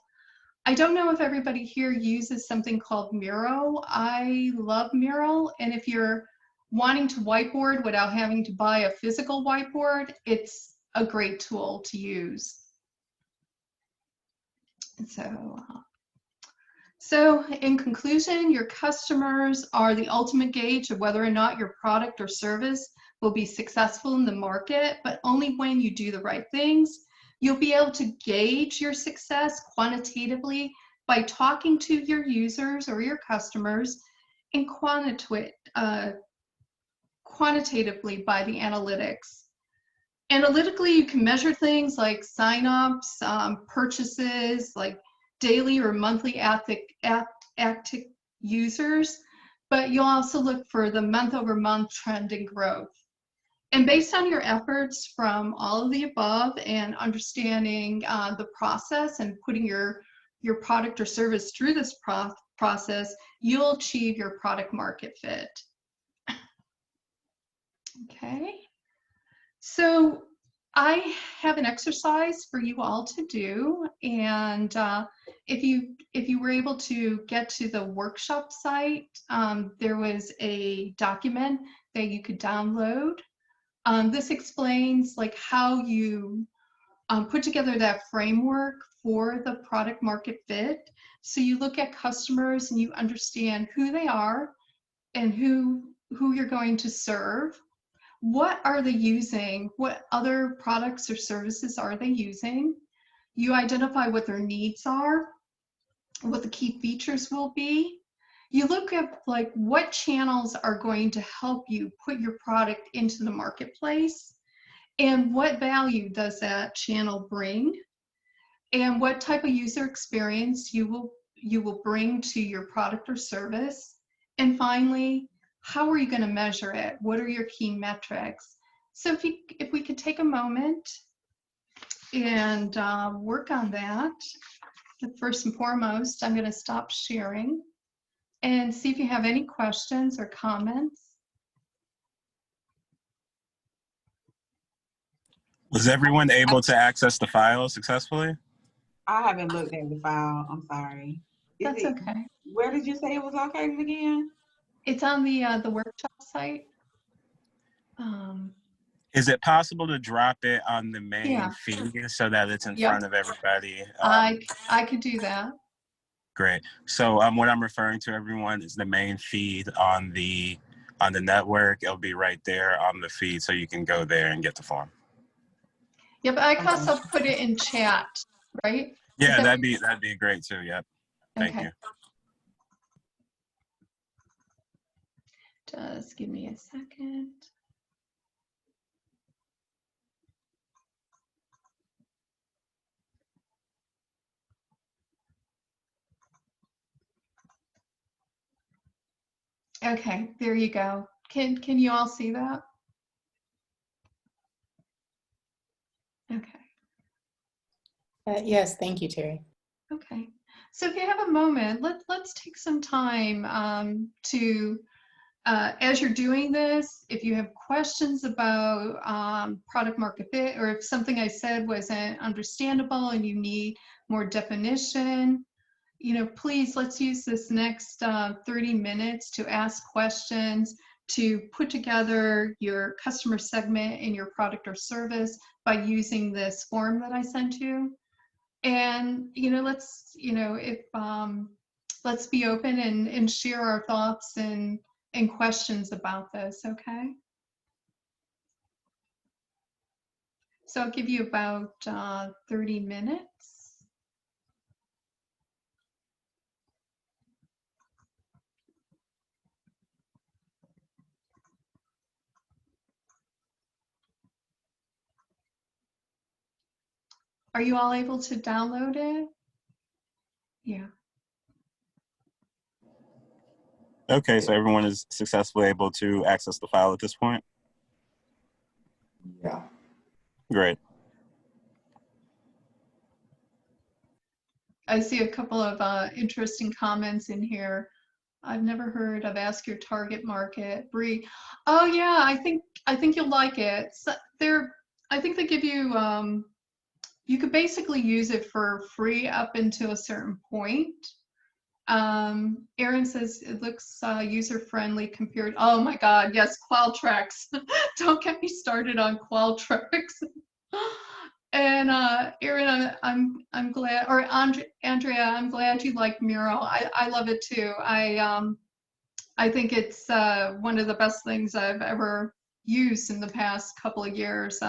[SPEAKER 1] I don't know if everybody here uses something called Miro. I love Miro. And if you're wanting to whiteboard without having to buy a physical whiteboard, it's a great tool to use. And so in conclusion, your customers are the ultimate gauge of whether or not your product or service will be successful in the market, but only when you do the right things. You'll be able to gauge your success quantitatively by talking to your users or your customers, and quantitatively by the analytics. Analytically, you can measure things like signups, purchases, like daily or monthly active users, but you'll also look for the month-over-month trend in growth. And based on your efforts from all of the above and understanding the process and putting your product or service through this process, you'll achieve your product market fit. Okay. So I have an exercise for you all to do, and if you were able to get to the workshop site, there was a document that you could download. This explains how you put together that framework for the product market fit. So you look at customers and you understand who they are and who you're going to serve. What are they using? What other products or services are they using? You identify what their needs are, what the key features will be. You look at what channels are going to help you put your product into the marketplace, and what value does that channel bring, and what type of user experience you will bring to your product or service. And finally, how are you going to measure it? What are your key metrics? So if we could take a moment and work on that. First and foremost, I'm going to stop sharing and see if you have any questions or comments.
[SPEAKER 2] Was everyone able to access the file successfully?
[SPEAKER 6] I haven't looked at the file. I'm sorry.
[SPEAKER 1] That's okay.
[SPEAKER 6] Where did you say it was located again?
[SPEAKER 1] It's on the workshop site.
[SPEAKER 2] Is it possible to drop it on the main feed so that it's in front of everybody?
[SPEAKER 1] I could do that.
[SPEAKER 2] Great. So what I'm referring to, everyone, is the main feed on the on the network, it'll be right there on the feed, so you can go there and get the form.
[SPEAKER 1] Yep, I can also put it in chat, right?
[SPEAKER 2] Yeah, that'd be great too. Yep. Thank
[SPEAKER 1] Okay.
[SPEAKER 2] you.
[SPEAKER 1] Just give me a second. Okay, there you go. Can you all see that? Okay.
[SPEAKER 5] Yes, thank you, Terry.
[SPEAKER 1] Okay. So if you have a moment, let's take some time to as you're doing this, if you have questions about product market fit, or if something I said wasn't understandable and you need more definition, please let's use this next 30 minutes to ask questions, to put together your customer segment in your product or service by using this form that I sent you. And let's be open and share our thoughts and questions about this, okay? So I'll give you about 30 minutes. Are you all able to download it? Yeah.
[SPEAKER 2] Okay, so everyone is successfully able to access the file at this point?
[SPEAKER 4] Yeah.
[SPEAKER 2] Great.
[SPEAKER 1] I see a couple of interesting comments in here. I've never heard of Ask Your Target Market. Bree, oh yeah, I think you'll like it. So I think they give you you could basically use it for free up until a certain point. Erin says it looks user-friendly compared. Oh my God, yes, Qualtrics. Don't get me started on Qualtrics. And Erin, I'm glad, or Andrea, I'm glad you like Miro. I love it too. I think it's one of the best things I've ever used in the past couple of years.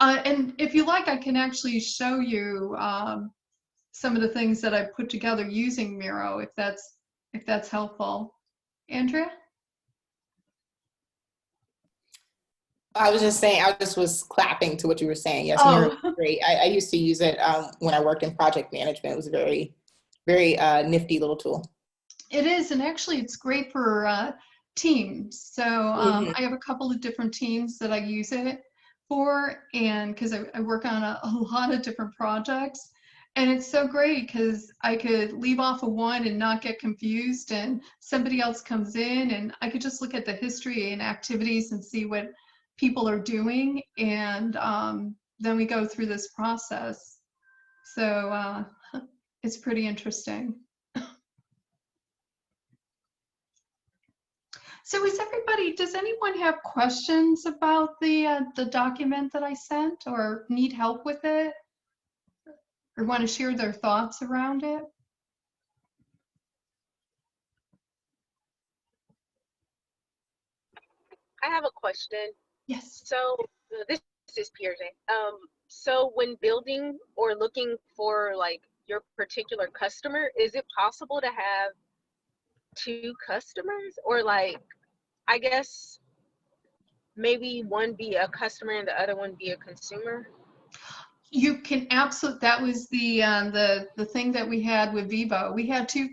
[SPEAKER 1] And if you like, I can actually show you some of the things that I put together using Miro, if that's helpful. Andrea?
[SPEAKER 5] I was just saying, I just was clapping to what you were saying. Yes,
[SPEAKER 1] Oh.
[SPEAKER 5] Miro is great. I used to use it when I worked in project management. It was a very, very nifty little tool.
[SPEAKER 1] It is, and actually it's great for teams. So I have a couple of different teams that I use it for, and because I work on a lot of different projects. And it's so great because I could leave off of one and not get confused, and somebody else comes in and I could just look at the history and activities and see what people are doing, and then we go through this process. So it's pretty interesting. So does anyone have questions about the document that I sent, or need help with it, or want to share their thoughts around it?
[SPEAKER 7] I have a question.
[SPEAKER 1] Yes.
[SPEAKER 7] So this is Pierre. So when building or looking for like your particular customer, is it possible to have two customers, or like, I guess maybe one be a customer and the other one be a consumer?
[SPEAKER 1] You can absolutely. That was the thing that we had with Vivo. We had two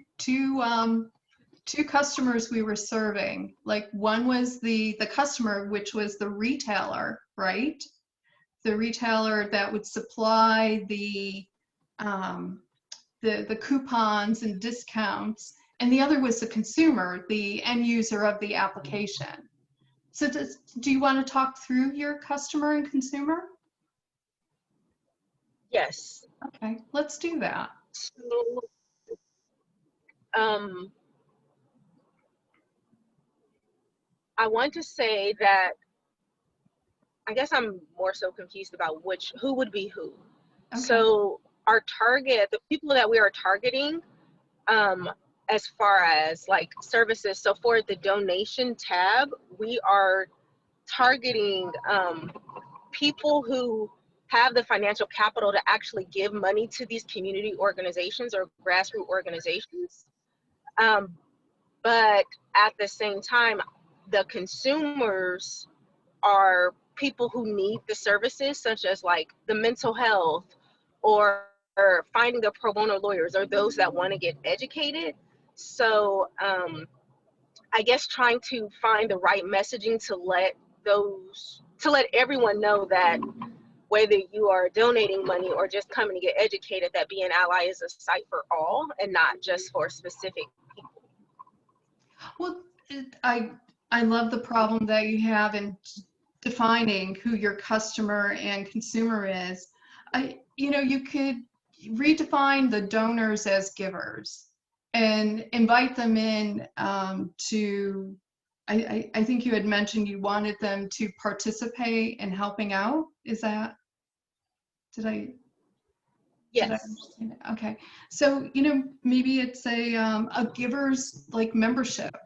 [SPEAKER 1] customers we were serving. Like one was the customer, which was the retailer, right? The retailer that would supply the coupons and discounts, and the other was the consumer, the end user of the application. So do you want to talk through your customer and consumer?
[SPEAKER 7] Yes.
[SPEAKER 1] Okay, let's do that.
[SPEAKER 7] So I want to say that I guess I'm more so confused about who would be who. Okay. So our target, the people that we are targeting, as far as like services. So for the donation tab, we are targeting people who have the financial capital to actually give money to these community organizations or grassroots organizations. But at the same time, the consumers are people who need the services, such as like the mental health or finding the pro bono lawyers, or those that want to get educated. So I guess trying to find the right messaging to let everyone know that whether you are donating money or just coming to get educated, that Be an Ally is a site for all and not just for specific people.
[SPEAKER 1] Well, I love the problem that you have in defining who your customer and consumer is. You could redefine the donors as givers and invite them in to, I think you had mentioned you wanted them to participate in helping out. Is that, did I
[SPEAKER 7] Yes.
[SPEAKER 1] understand it? Okay. So, maybe it's a giver's like membership.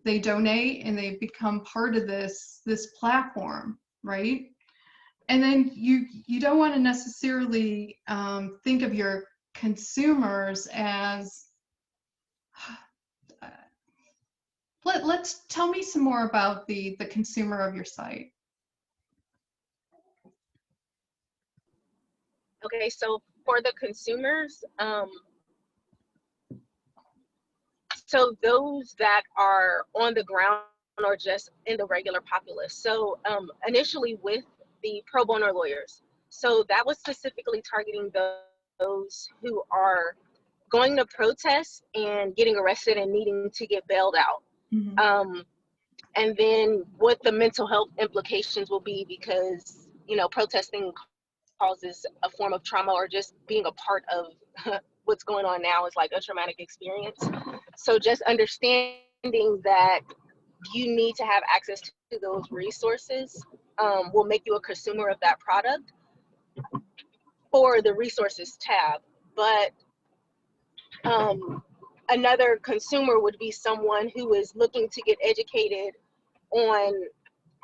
[SPEAKER 1] They donate and they become part of this platform, right? And then you don't want to necessarily think of your consumers as let's tell me some more about the consumer of your site.
[SPEAKER 7] Okay, so for the consumers, so those that are on the ground or just in the regular populace. So initially with the pro bono lawyers, so that was specifically targeting those who are going to protest and getting arrested and needing to get bailed out. Mm-hmm. And then what the mental health implications will be, because protesting causes a form of trauma, or just being a part of what's going on now is like a traumatic experience. So just understanding that you need to have access to those resources will make you a consumer of that product for the resources tab. But another consumer would be someone who is looking to get educated on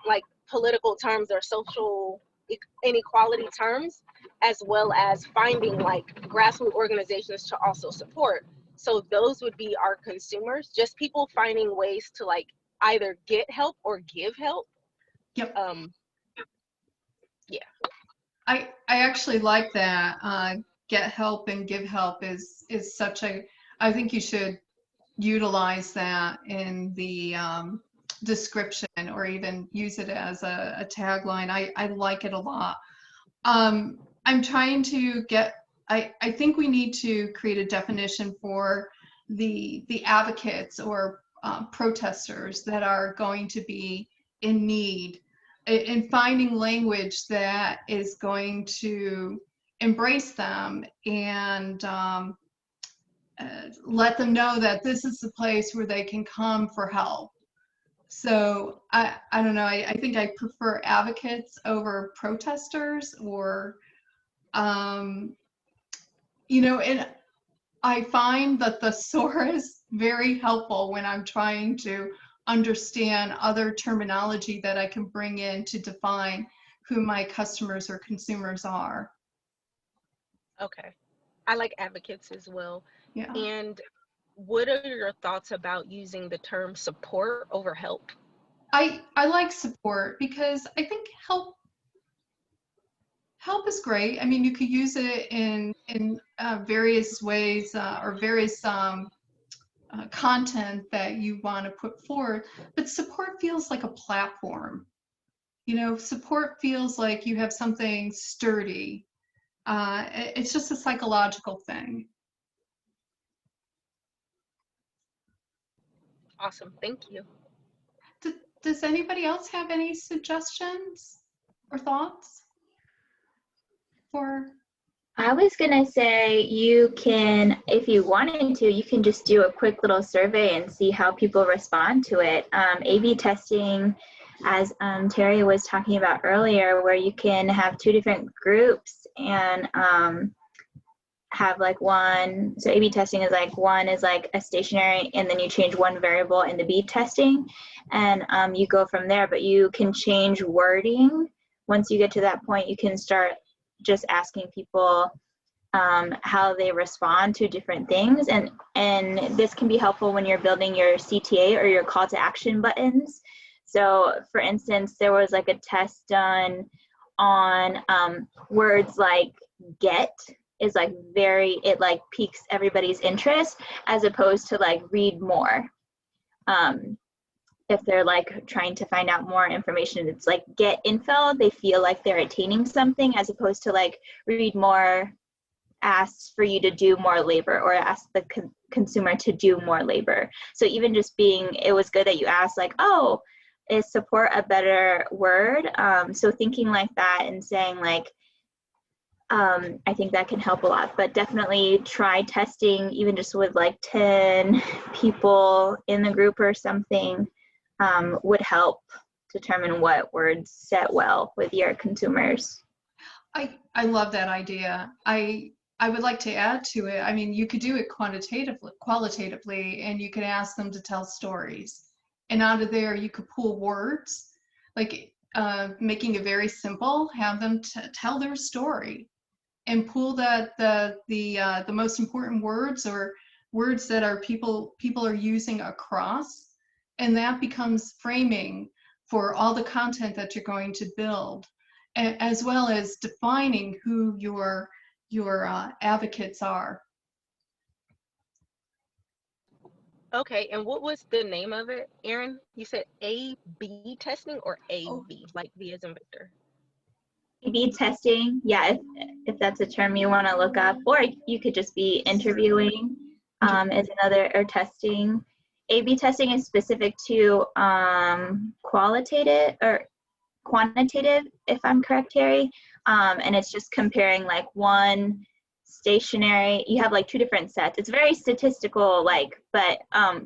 [SPEAKER 7] like political terms or social inequality terms, as well as finding like grassroots organizations to also support. So those would be our consumers, just people finding ways to like either get help or give help.
[SPEAKER 1] Yep.
[SPEAKER 7] Yeah.
[SPEAKER 1] I actually like that. Get help and give help is such a, I think you should utilize that in the description, or even use it as a tagline. I like it a lot. I'm trying to get, I think we need to create a definition for the advocates or protesters that are going to be in need, in finding language that is going to embrace them and let them know that this is the place where they can come for help. So I don't know, I think I prefer advocates over protesters, or and I find that the SOAR is very helpful when I'm trying to understand other terminology that I can bring in to define who my customers or consumers are.
[SPEAKER 7] Okay. I like advocates as well.
[SPEAKER 1] Yeah.
[SPEAKER 7] And what are your thoughts about using the term support over help?
[SPEAKER 1] I like support, because I think help is great. I mean, you could use it in various ways, or various content that you want to put forward, but support feels like a platform. Support feels like you have something sturdy. It's just a psychological thing.
[SPEAKER 7] Awesome, thank you.
[SPEAKER 1] Does anybody else have any suggestions or thoughts for?
[SPEAKER 3] I was gonna say, you can, if you wanted to, you can just do a quick little survey and see how people respond to it. A/B testing, as Tery was talking about earlier, where you can have two different groups and have like one, so A/B testing is like one is like a stationary, and then you change one variable in the B testing, and you go from there. But you can change wording. Once you get to that point, you can start just asking people how they respond to different things, and this can be helpful when you're building your CTA or your call to action buttons. So for instance, there was like a test done on words like get is like it like piques everybody's interest, as opposed to like read more. If they're like trying to find out more information, it's like get info, they feel like they're attaining something, as opposed to like read more asks for you to do more labor, or ask the consumer to do more labor. So even just it was good that you asked like, oh, is support a better word? So thinking like that and saying like, I think that can help a lot. But definitely try testing even just with like 10 people in the group or something, would help determine what words set well with your consumers.
[SPEAKER 1] I love that idea. I would like to add to it. I mean, you could do it qualitatively, and you could ask them to tell stories. And out of there, you could pull words, like making it very simple, have them tell their story, and pull the most important words, or words that are people are using across, and that becomes framing for all the content that you're going to build, as well as defining who your advocates are.
[SPEAKER 7] Okay, and what was the name of it, Erin? You said A/B testing or A/V, like V as in Victor?
[SPEAKER 3] A/B testing, yeah, if that's a term you want to look up, or you could just be interviewing is another, or testing. A/B testing is specific to qualitative or quantitative, if I'm correct, Terry, and it's just comparing like one stationary, you have like two different sets. It's very statistical, like, but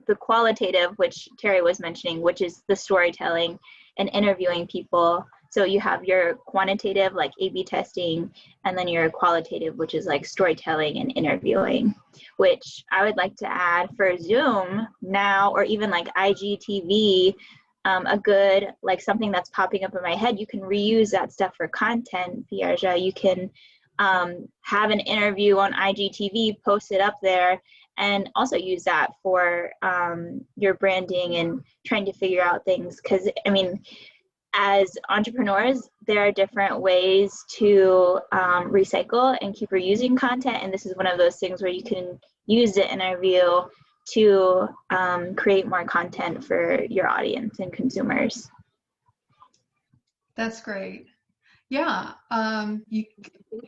[SPEAKER 3] the qualitative, which Terry was mentioning, which is the storytelling and interviewing people. So you have your quantitative, like A/B testing, and then your qualitative, which is like storytelling and interviewing, which I would like to add for Zoom now, or even like IGTV, a good, like something that's popping up in my head, you can reuse that stuff for content, Vierja. You can have an interview on IGTV, post it up there, and also use that for your branding and trying to figure out things. Because I mean, as entrepreneurs, there are different ways to recycle and keep reusing content, and this is one of those things where you can use the interview to create more content for your audience and consumers.
[SPEAKER 1] That's great. Yeah,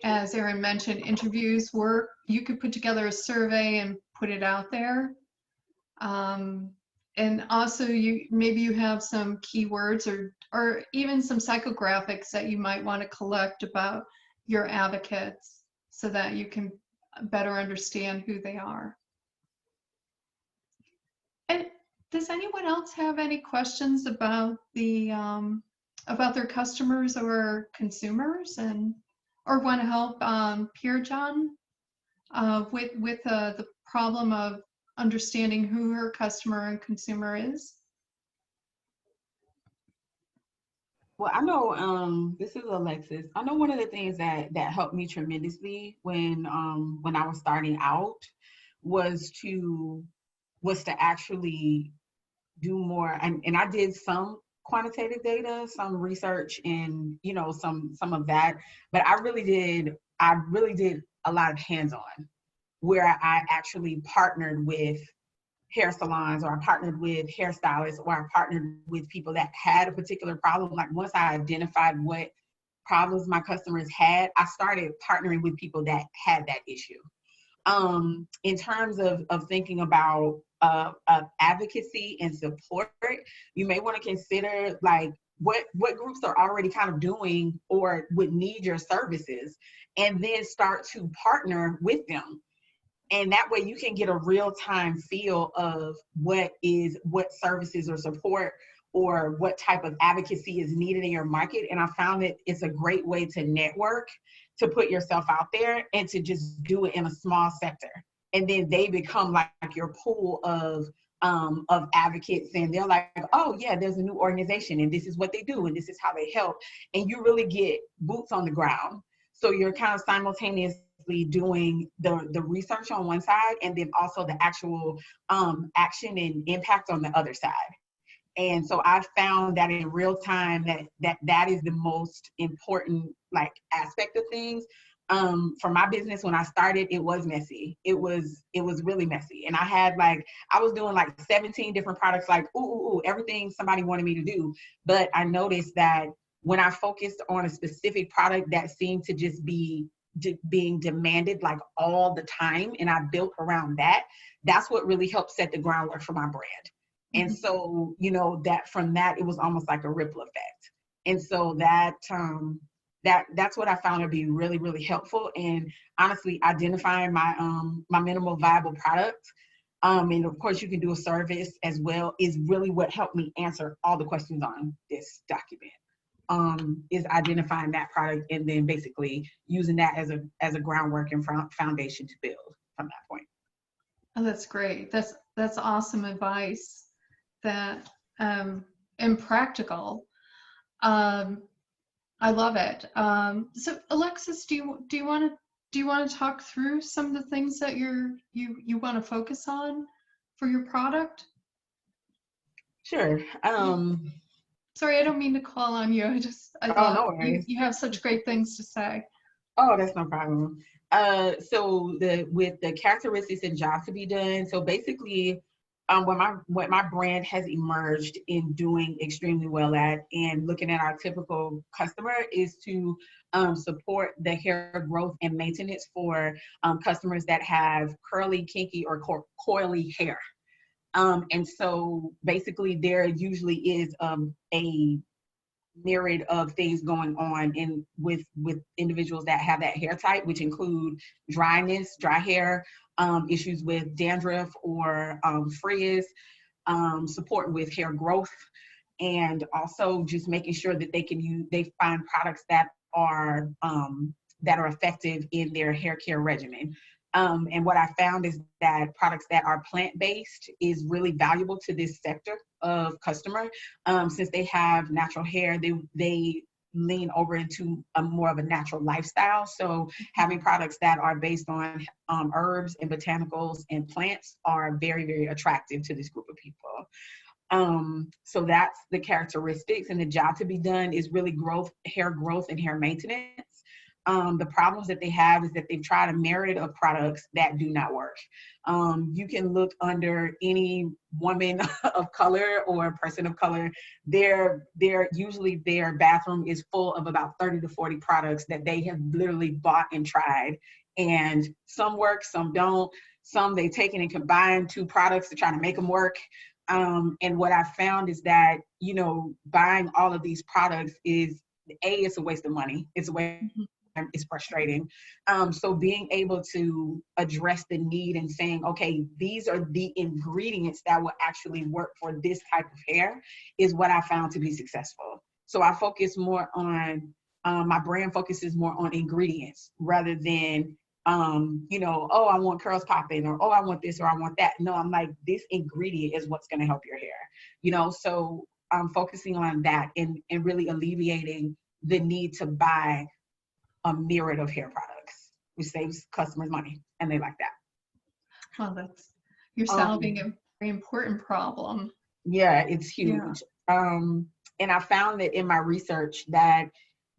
[SPEAKER 1] as Erin mentioned, interviews work. You could put together a survey and put it out there. And also maybe you have some keywords or even some psychographics that you might want to collect about your advocates, so that you can better understand who they are. And does anyone else have any questions about about their customers or consumers, or want to help Pierre-John with the problem of understanding who her customer and consumer is?
[SPEAKER 6] Well, I know this is Alexis. I know one of the things that helped me tremendously when I was starting out was to actually do more, and I did some quantitative data, some research, and some of that, but I really did a lot of hands-on, where I actually partnered with hair salons, or I partnered with hairstylists, or I partnered with people that had a particular problem. Like once I identified what problems my customers had, I started partnering with people that had that issue. In terms of thinking about advocacy and support, you may want to consider like what groups are already kind of doing or would need your services, and then start to partner with them. And that way you can get a real-time feel of what services or support or what type of advocacy is needed in your market. And I found that it's a great way to network to put yourself out there and to just do it in a small sector. And then they become like your pool of advocates, and they're like, oh yeah, there's a new organization and this is what they do and this is how they help. And you really get boots on the ground. So you're kind of simultaneously doing the research on one side and then also the actual action and impact on the other side. And so I found that in real time that is the most important like aspect of things. For my business, when I started, it was messy. It was really messy. And I was doing like 17 different products, like, everything somebody wanted me to do. But I noticed that when I focused on a specific product that seemed to just be being demanded like all the time, and I built around that, that's what really helped set the groundwork for my brand. And so, that from that, it was almost like a ripple effect. And so that's what I found to be really, really helpful. And honestly, identifying my minimal viable product, and of course you can do a service as well, is really what helped me answer all the questions on this document. Is identifying that product and then basically using that as a groundwork and foundation to build from that point.
[SPEAKER 1] Oh, that's great. That's awesome advice. That and practical. I love it. So Alexis, do you want to talk through some of the things that you want to focus on for your product?
[SPEAKER 6] Sure.
[SPEAKER 1] Sorry, I don't mean to call on you. I thought
[SPEAKER 6] no worries.
[SPEAKER 1] You have such great things to say.
[SPEAKER 6] Oh, that's no problem. So with the characteristics and job to be done. So basically, what my brand has emerged in doing extremely well at, and looking at our typical customer, is to support the hair growth and maintenance for customers that have curly, kinky, or coily hair. And so basically there usually is a myriad of things going on with individuals that have that hair type, which include dryness, dry hair, issues with dandruff or frizz, support with hair growth, and also just making sure that they find products that are effective in their hair care regimen. And what I found is that products that are plant-based is really valuable to this sector of customer. Since they have natural hair, they lean over into a more of a natural lifestyle. So having products that are based on herbs and botanicals and plants are very, very attractive to this group of people. So that's the characteristics, and the job to be done is really hair growth and hair maintenance. The problems that they have is that they've tried a myriad of products that do not work. You can look under any woman of color or person of color, usually their bathroom is full of about 30 to 40 products that they have literally bought and tried. And some work, some don't. Some they've taken and combined two products to try to make them work. And what I found is that, buying all of these products is, it's a waste of money. It's a waste. It's frustrating. So being able to address the need and saying, okay, these are the ingredients that will actually work for this type of hair, is what I found to be successful. So I focus more on, my brand focuses more on ingredients rather than, oh, I want curls popping, or, oh, I want this, or I want that. No, I'm like, this ingredient is what's going to help your hair, so I'm focusing on that and really alleviating the need to buy a myriad of hair products, which saves customers money, and they like that.
[SPEAKER 1] Well, you're solving a very important problem.
[SPEAKER 6] Yeah, it's huge. Yeah. And I found that in my research that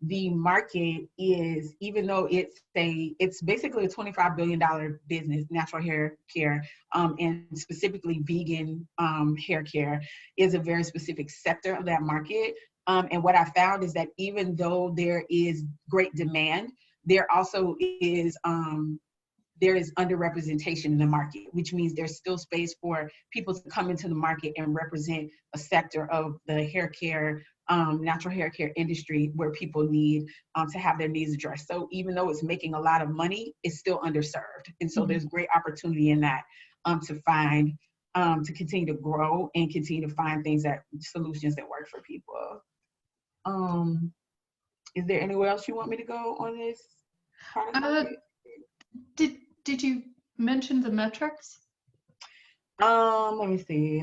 [SPEAKER 6] the market is, even though it's basically a $25 billion business, natural hair care, and specifically vegan hair care is a very specific sector of that market. And what I found is that even though there is great demand, there also is underrepresentation in the market, which means there's still space for people to come into the market and represent a sector of the hair care, natural hair care industry where people need to have their needs addressed. So even though it's making a lot of money, it's still underserved. And so there's great opportunity in that to continue to grow and continue to find solutions that work for people. Is there anywhere else you want me to go on this? Product
[SPEAKER 1] Uh,
[SPEAKER 6] market.
[SPEAKER 1] did you mention the metrics?
[SPEAKER 6] Let me see.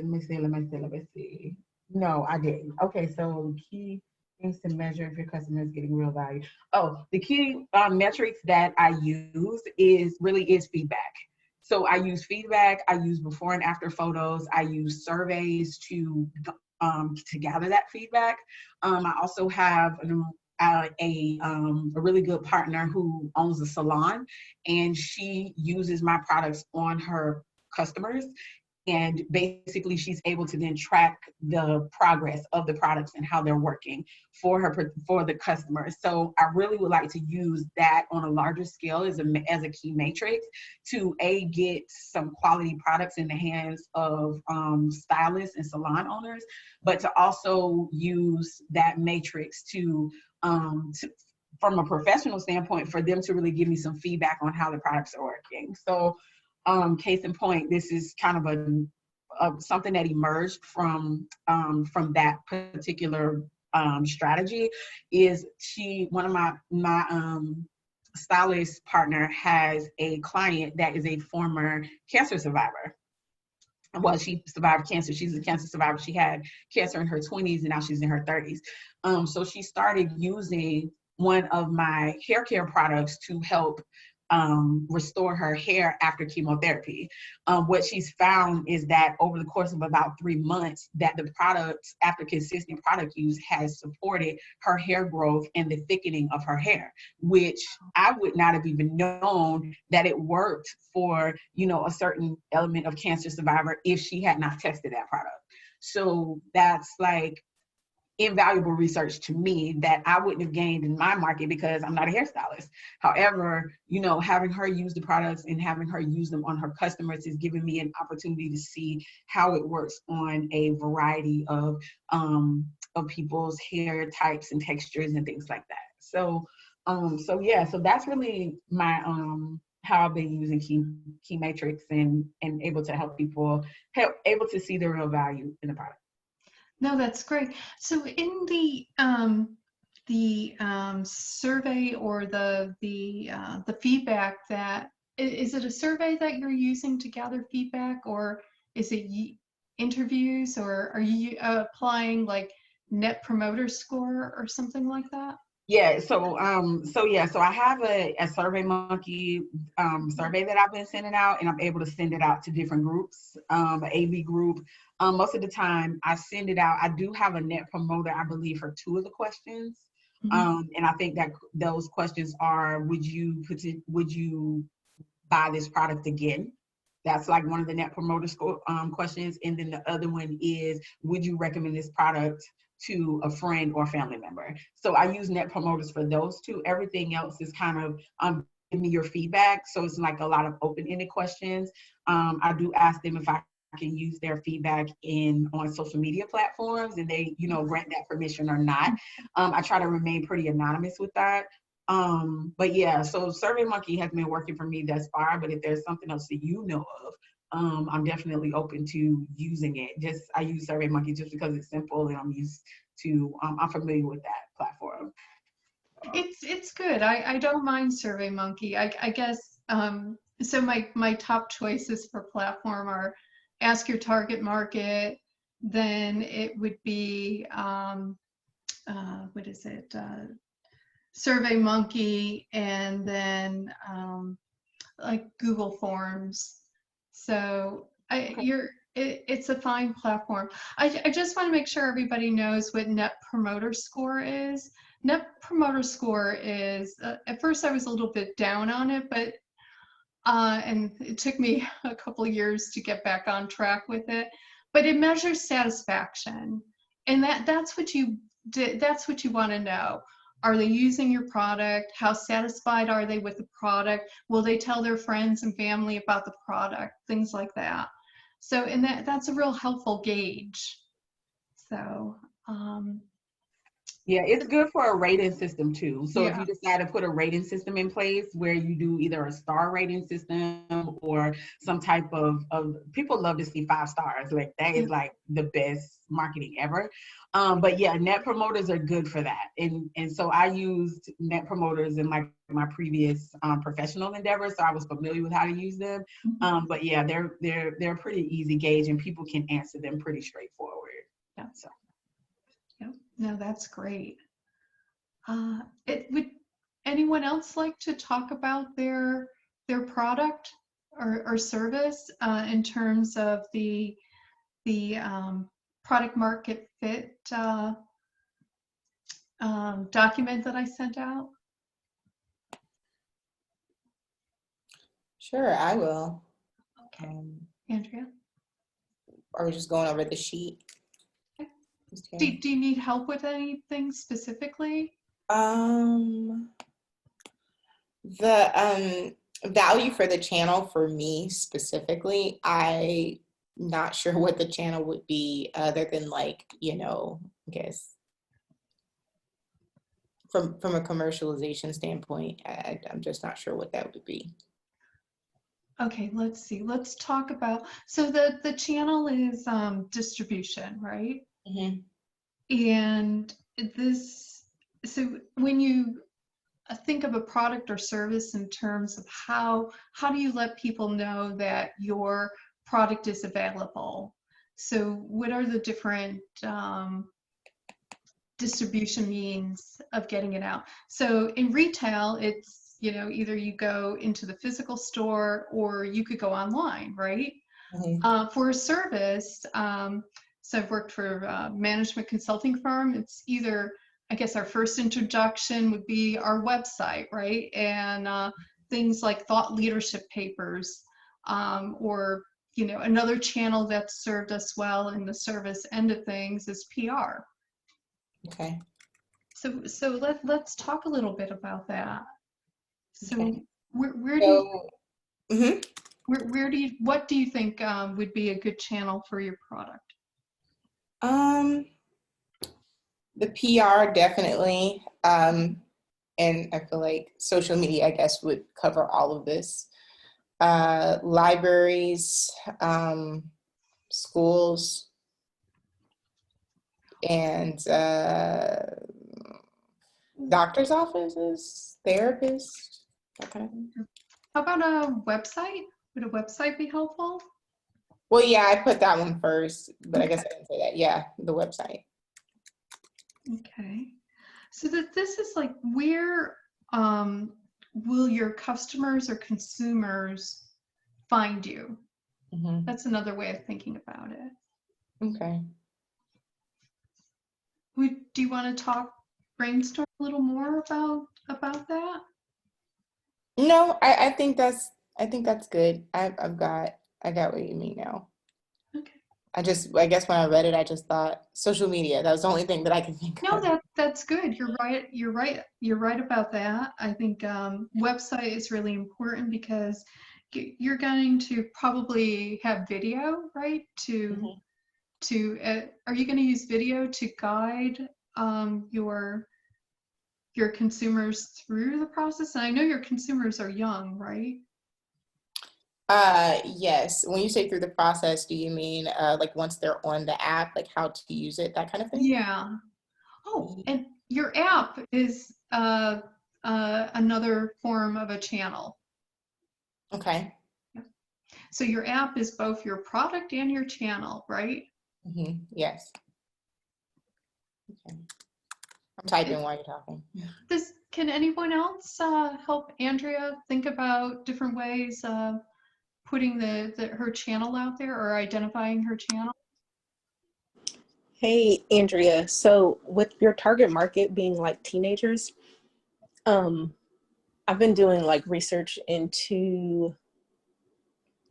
[SPEAKER 6] No, I didn't. Okay, so key things to measure if your customer is getting real value. Oh, the key metrics that I use is feedback. So I use feedback. I use before and after photos. I use surveys to gather that feedback. I also have a really good partner who owns a salon, and she uses my products on her customers. And basically, she's able to then track the progress of the products and how they're working for the customers. So I really would like to use that on a larger scale as a key matrix to get some quality products in the hands of stylists and salon owners, but to also use that matrix to from a professional standpoint, for them to really give me some feedback on how the products are working. So case in point, this is kind of something that emerged from that particular strategy. Is one of my stylist partner has a client that is a former cancer survivor. Well, she survived cancer. She's a cancer survivor. She had cancer in her 20s, and now she's in her 30s. So she started using one of my hair care products to help restore her hair after chemotherapy. What she's found is that over the course of about 3 months, that the product, after consistent product use, has supported her hair growth and the thickening of her hair, which I would not have even known that it worked for, a certain element of cancer survivor if she had not tested that product. So that's like invaluable research to me that I wouldn't have gained in my market because I'm not a hairstylist. However, having her use the products and having her use them on her customers is giving me an opportunity to see how it works on a variety of people's hair types and textures and things like that. So that's really my how I've been using key matrix and able to help people able to see the real value in the product.
[SPEAKER 1] No, that's great. So in the survey or the feedback, that is it a survey that you're using to gather feedback, or is it interviews, or are you applying like Net Promoter Score or something like that?
[SPEAKER 6] Yeah, so I have a SurveyMonkey survey that I've been sending out, and I'm able to send it out to different groups, an AB group. Most of the time I send it out. I do have a net promoter, I believe, for 2 of the questions.
[SPEAKER 1] Mm-hmm.
[SPEAKER 6] And I think that those questions are, would you buy this product again? That's like one of the net promoter score questions. And then the other one is, would you recommend this product to a friend or family member? So I use net promoters for those 2. Everything else is kind of give me your feedback. So it's like a lot of open-ended questions. I do ask them if I can use their feedback on social media platforms, and they grant that permission or not. I try to remain pretty anonymous with that. But yeah, so SurveyMonkey has been working for me thus far, but if there's something else that you know of, I'm definitely open to using it. I use SurveyMonkey just because it's simple, and I'm familiar with that platform.
[SPEAKER 1] It's good. I don't mind SurveyMonkey. I guess so. My top choices for platform are Ask Your Target Market. Then it would be what is it? SurveyMonkey, and then like Google Forms. So it's a fine platform. I just want to make sure everybody knows what Net Promoter Score is. Net Promoter Score is, at first I was a little bit down on it, but and it took me a couple of years to get back on track with it. But it measures satisfaction, and that's what you want to know. Are they using your product? How satisfied are they with the product? Will they tell their friends and family about the product? Things like that. So, and that's a real helpful gauge. So,
[SPEAKER 6] Yeah, it's good for a rating system too. So if
[SPEAKER 1] Yeah.
[SPEAKER 6] you decide to put a rating system in place where you do either a star rating system or some type of people love to see 5 stars. Like that is like the best marketing ever. But yeah, net promoters are good for that. And so I used net promoters in like my previous professional endeavors, so I was familiar with how to use them. But yeah, they're pretty easy gauge and people can answer them pretty straightforward.
[SPEAKER 1] Yeah.
[SPEAKER 6] So.
[SPEAKER 1] Yep. No, that's great. Would anyone else like to talk about their product or service in terms of the product market fit document that I sent out?
[SPEAKER 5] Sure, I will.
[SPEAKER 1] Okay, Andrea.
[SPEAKER 5] Are we just going over the sheet?
[SPEAKER 1] Okay.
[SPEAKER 5] Okay.
[SPEAKER 1] Do you need help with anything specifically?
[SPEAKER 5] The value for the channel for me specifically, I'm not sure what the channel would be other than like, you know, I guess from a commercialization standpoint, I'm just not sure what that would be.
[SPEAKER 1] Okay, let's see. Let's talk about, so the channel is distribution, right? And this, so when you think of a product or service in terms of how do you let people know that your product is available? So what are the different distribution means of getting it out? So in retail, it's, you know, either you go into the physical store or you could go online, right? For a service, so I've worked for a management consulting firm. It's either, I guess our first introduction would be our website, right? And things like thought leadership papers, or, you know, another channel that served us well in the service end of things is PR.
[SPEAKER 5] Okay.
[SPEAKER 1] So let's talk a little bit about that. So
[SPEAKER 5] Okay.
[SPEAKER 1] where do you, where do you, what do you think would be a good channel for your product?
[SPEAKER 5] The PR definitely, and I feel like social media, I guess, would cover all of this. Libraries, schools, and doctor's offices, therapists, that kind of thing.
[SPEAKER 1] How about a website? Would a website be helpful?
[SPEAKER 5] Well, yeah, I put that one first, but I guess I didn't say that. Yeah, the website.
[SPEAKER 1] Okay. So that this is like, where will your customers or consumers find you? That's another way of thinking about it.
[SPEAKER 5] Okay.
[SPEAKER 1] Do you want to brainstorm a little more about that?
[SPEAKER 5] No, I think that's good. I got what you mean now.
[SPEAKER 1] Okay.
[SPEAKER 5] I guess when I read it, I just thought social media. That was the only thing that I could think of.
[SPEAKER 1] No, that's good. You're right. You're right about that. I think website is really important because you're going to probably have video, right? Are you going to use video to guide your consumers through the process? And I know your consumers are young, right?
[SPEAKER 5] Yes. When you say through the process, do you mean like once they're on the app, like how to use it, that kind of thing?
[SPEAKER 1] Yeah. Oh, and your app is another form of a channel.
[SPEAKER 5] Okay.
[SPEAKER 1] So your app is both your product and your channel, right?
[SPEAKER 5] Yes. Okay. I'm typing while you're talking.
[SPEAKER 1] Can anyone else help Andrea think about different ways of putting her channel out there or identifying her channel?
[SPEAKER 8] Hey, Andrea. So with your target market being like teenagers, I've been doing like research into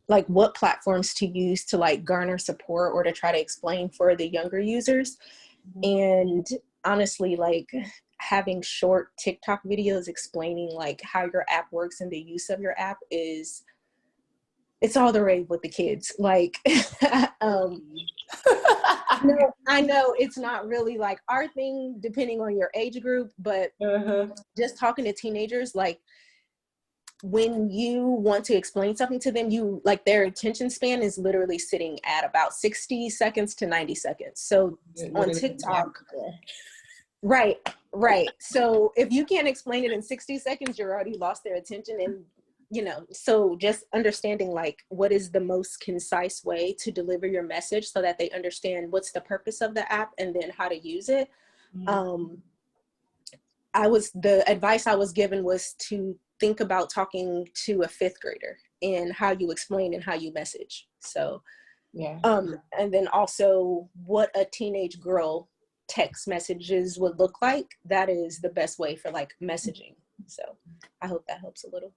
[SPEAKER 8] like what platforms to use to like garner support or to try to explain for the younger users. And honestly, like having short TikTok videos explaining like how your app works and the use of your app it's all the rave with the kids. Like, No, I know it's not really like our thing depending on your age group, but just talking to teenagers, like when you want to explain something to them, you like their attention span is literally sitting at about 60 seconds to 90 seconds. So on TikTok, right. So if you can't explain it in 60 seconds, you're already lost their attention. And, you know, so just understanding like what is the most concise way to deliver your message so that they understand what's the purpose of the app and then how to use it. The advice I was given was to think about talking to a 5th grader and how you explain and how you message. So, and then also what a teenage girl text messages would look like. That is the best way for like messaging. So I hope that helps a little.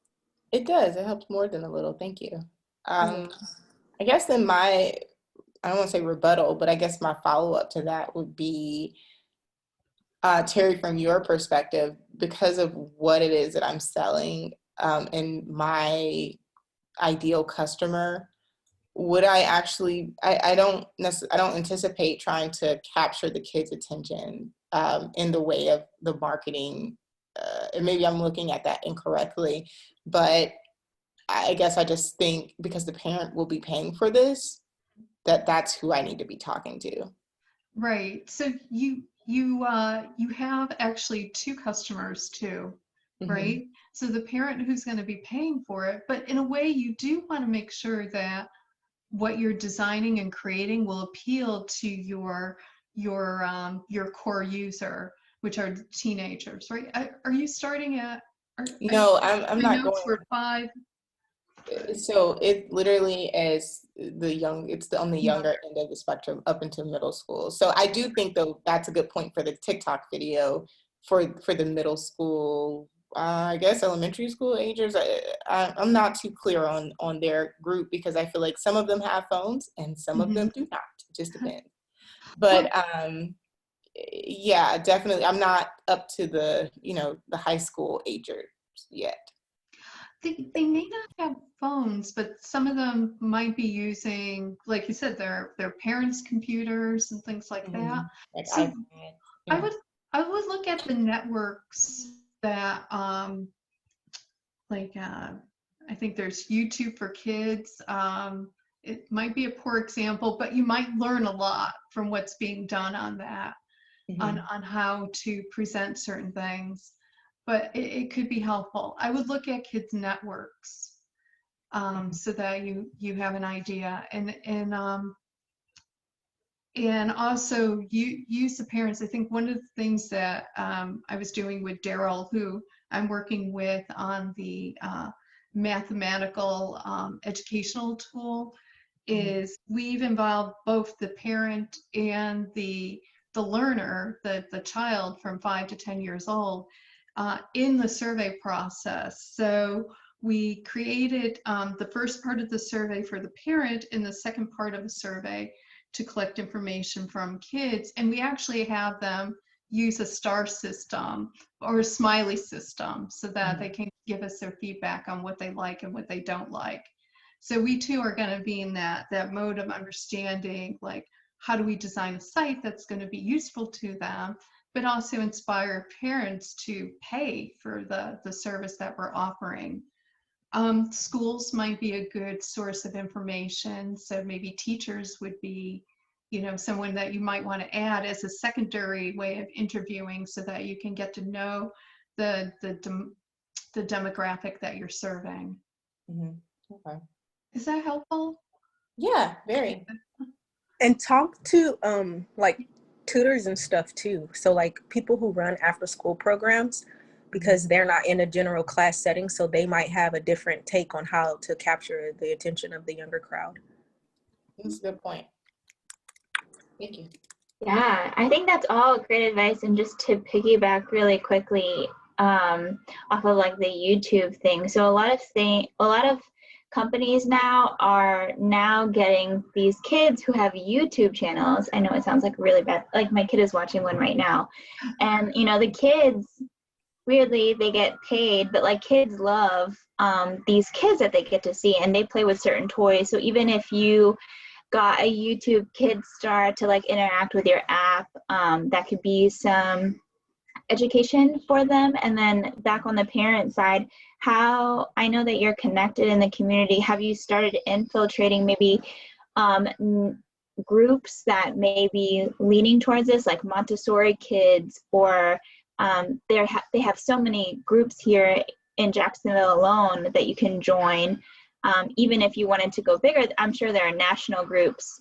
[SPEAKER 5] It does. It helps more than a little. Thank you. I guess then I don't want to say rebuttal, but I guess my follow-up to that would be, Tery, from your perspective, because of what it is that I'm selling and my ideal customer, would I actually, I don't anticipate trying to capture the kids' attention in the way of the marketing. And maybe I'm looking at that incorrectly, but I guess I just think because the parent will be paying for this, that's who I need to be talking to.
[SPEAKER 1] Right. So you have actually 2 customers too, right? So the parent who's going to be paying for it, but in a way you do want to make sure that what you're designing and creating will appeal to your core user, which are teenagers, right? Are you starting at?
[SPEAKER 5] No, I'm not going.
[SPEAKER 1] For 5.
[SPEAKER 5] So it literally is on the younger end of the spectrum up into middle school. So I do think though that's a good point for the TikTok video for the middle school, I guess elementary school agers. I'm not too clear on their group because I feel like some of them have phones and some of them do not. It just depends. But yeah, definitely I'm not up to the the high school agers yet.
[SPEAKER 1] They may not have phones, but some of them might be using, like you said, their parents' computers and things like that.
[SPEAKER 5] Like
[SPEAKER 1] so
[SPEAKER 5] iPad,
[SPEAKER 1] I would look at the networks that I think there's YouTube for Kids. It might be a poor example, but you might learn a lot from what's being done on that, on how to present certain things. But it could be helpful. I would look at kids' networks so that you have an idea, and also you use the parents. I think one of the things that I was doing with Daryl, who I'm working with on the mathematical educational tool, is we've involved both the parent and the learner, the child from 5 to 10 years old, in the survey process. So we created the first part of the survey for the parent and the second part of the survey to collect information from kids. And we actually have them use a star system or a smiley system so that they can give us their feedback on what they like and what they don't like. So we too are going to be in that mode of understanding, like, how do we design a site that's going to be useful to them, but also inspire parents to pay for the service that we're offering. Schools might be a good source of information. So maybe teachers would be, someone that you might want to add as a secondary way of interviewing so that you can get to know the demographic that you're serving.
[SPEAKER 5] Okay.
[SPEAKER 1] Is that helpful?
[SPEAKER 5] Yeah, very.
[SPEAKER 8] And talk to like tutors and stuff too. So like people who run after school programs, because they're not in a general class setting, so they might have a different take on how to capture the attention of the younger crowd.
[SPEAKER 5] That's a good point. Thank you.
[SPEAKER 3] Yeah, I think that's all great advice. And just to piggyback really quickly off of like the YouTube thing. So a lot of companies now are getting these kids who have YouTube channels. I know it sounds like really bad. Like my kid is watching one right now. And the kids, weirdly, they get paid, but like kids love these kids that they get to see, and they play with certain toys. So even if you got a YouTube Kids Star to like interact with your app, that could be some education for them. And then back on the parent side, how I know that you're connected in the community, have you started infiltrating maybe groups that may be leaning towards this, like Montessori kids, or they have so many groups here in Jacksonville alone that you can join. Even if you wanted to go bigger, I'm sure there are national groups.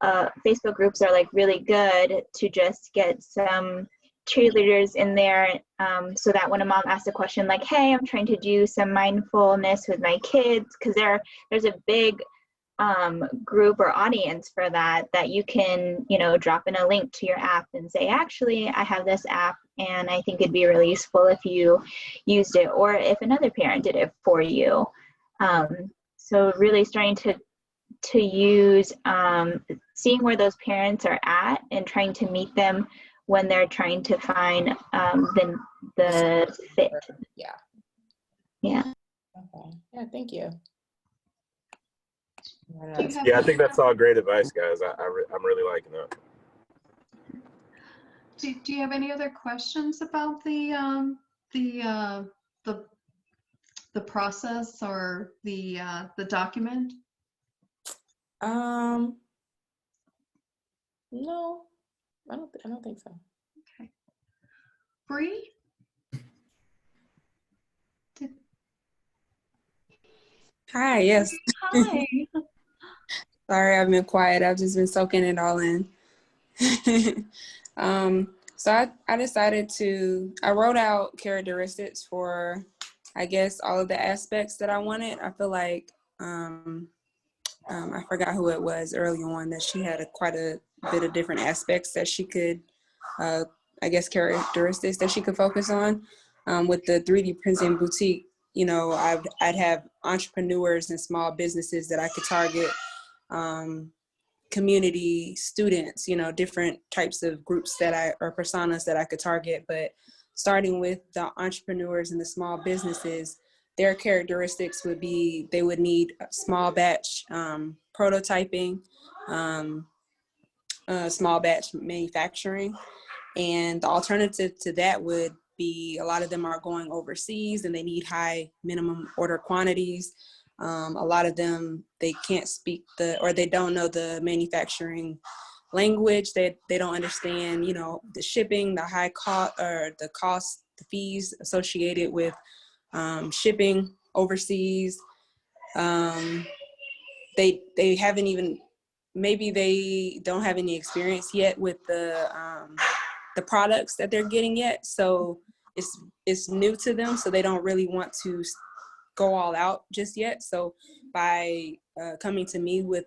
[SPEAKER 3] Facebook groups are like really good to just get some cheerleaders in there, so that when a mom asks a question like, hey, I'm trying to do some mindfulness with my kids, because there's a big group or audience for that you can, drop in a link to your app and say, actually, I have this app and I think it'd be really useful if you used it, or if another parent did it for you. So really starting to use, seeing where those parents are at and trying to meet them when they're trying to find the fit.
[SPEAKER 5] Yeah.
[SPEAKER 3] Yeah.
[SPEAKER 5] Okay. Yeah, thank you.
[SPEAKER 2] Yeah, I think that's all great advice, guys. I'm really liking that.
[SPEAKER 1] Do you have any other questions about the process or the document?
[SPEAKER 5] No, I don't think so.
[SPEAKER 1] Okay. Bree?
[SPEAKER 9] Hi, yes.
[SPEAKER 1] Hi.
[SPEAKER 9] Sorry, I've been quiet. I've just been soaking it all in. So I decided I wrote out characteristics for, I guess, all of the aspects that I wanted. I feel like, I forgot who it was early on, that she had quite a bit of different aspects that she could, I guess, characteristics that she could focus on. With the 3D printing boutique, I'd have entrepreneurs and small businesses that I could target, community students, different types of groups or personas that I could target. But starting with the entrepreneurs and the small businesses, their characteristics would be, they would need small batch prototyping, small batch manufacturing. And the alternative to that would be, a lot of them are going overseas and they need high minimum order quantities. A lot of them, they can't speak or they don't know the manufacturing language. They don't understand, the shipping, the high cost, or the cost, the fees associated with shipping overseas. They haven't even, maybe they don't have any experience yet with the products that they're getting yet. So it's new to them. So they don't really want to go all out just yet. So by coming to me with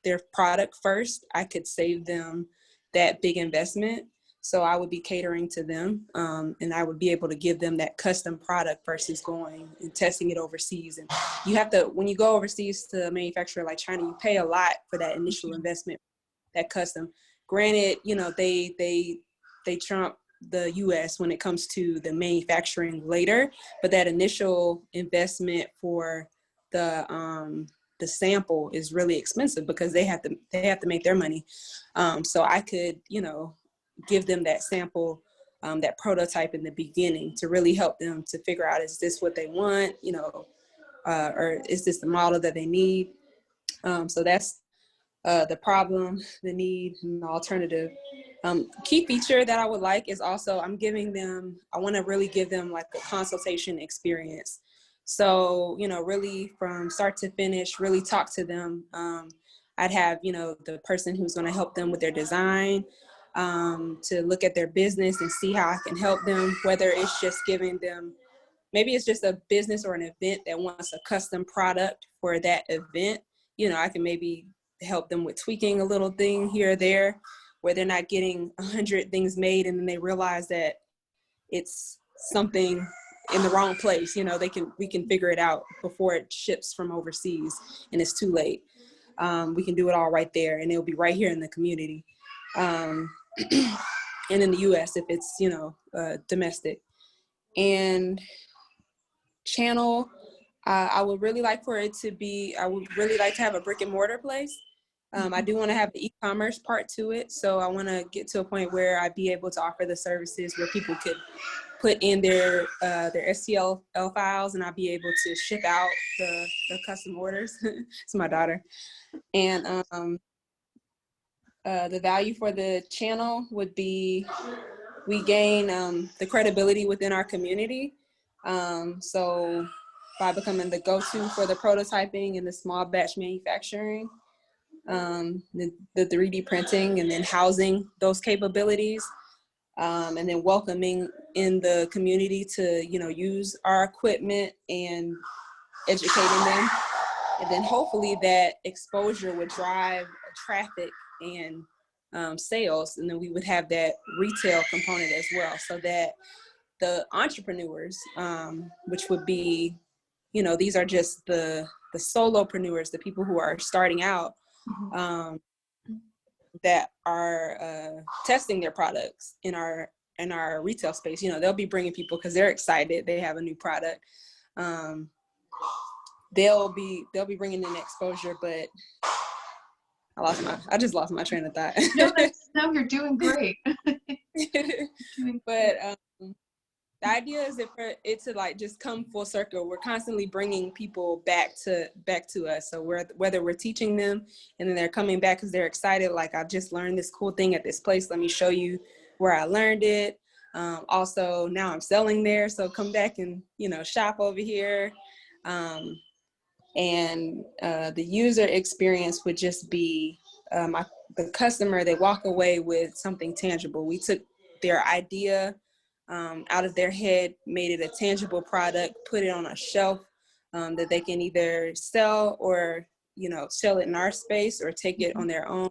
[SPEAKER 9] their product first, I could save them that big investment. So I would be catering to them, and I would be able to give them that custom product versus going and testing it overseas. And you have to, when you go overseas to a manufacturer like China, you pay a lot for that initial investment, that custom. Granted, they trump the US when it comes to the manufacturing later, but that initial investment for the sample is really expensive because they have to make their money. So I could, give them that sample, that prototype in the beginning to really help them to figure out, is this what they want, or is this the model that they need? So that's the problem, the need, and the alternative. Key feature that I would like is also, I want to really give them like a consultation experience. So, really from start to finish, really talk to them. I'd have, the person who's going to help them with their design, to look at their business and see how I can help them, whether it's just giving them, maybe it's just a business or an event that wants a custom product for that event. I can maybe help them with tweaking a little thing here or there, where they're not getting 100 things made and then they realize that it's something in the wrong place. We can figure it out before it ships from overseas and it's too late. We can do it all right there, and it'll be right here in the community. And in the US, if it's, domestic. And channel, I would really like to have a brick and mortar place. I do want to have the e-commerce part to it. So I want to get to a point where I'd be able to offer the services where people could put in their STL files, and I'll be able to ship out the custom orders. It's my daughter. And the value for the channel would be we gain the credibility within our community. So by becoming the go-to for the prototyping and the small batch manufacturing, the 3D printing, and then housing those capabilities, and then welcoming in the community to, you know, use our equipment and educating them. And then hopefully that exposure would drive traffic and sales. And then we would have that retail component as well, so that the entrepreneurs, which would be, you know, these are just the solopreneurs, the people who are starting out, that are testing their products in our retail space. You know, they'll be bringing people because they're excited, they have a new product. They'll be bringing in exposure, but I just lost my train of thought.
[SPEAKER 1] No, you're doing great.
[SPEAKER 9] But the idea is that for it to like just come full circle. We're constantly bringing people back to us. So whether we're teaching them and then they're coming back because they're excited, like, I just learned this cool thing at this place, let me show you where I learned it. Also, now I'm selling there, so come back and, you know, shop over here. And the user experience would just be the customer, they walk away with something tangible. We took their idea out of their head, made it a tangible product, put it on a shelf that they can either sell or, you know, sell it in our space or take it on their own.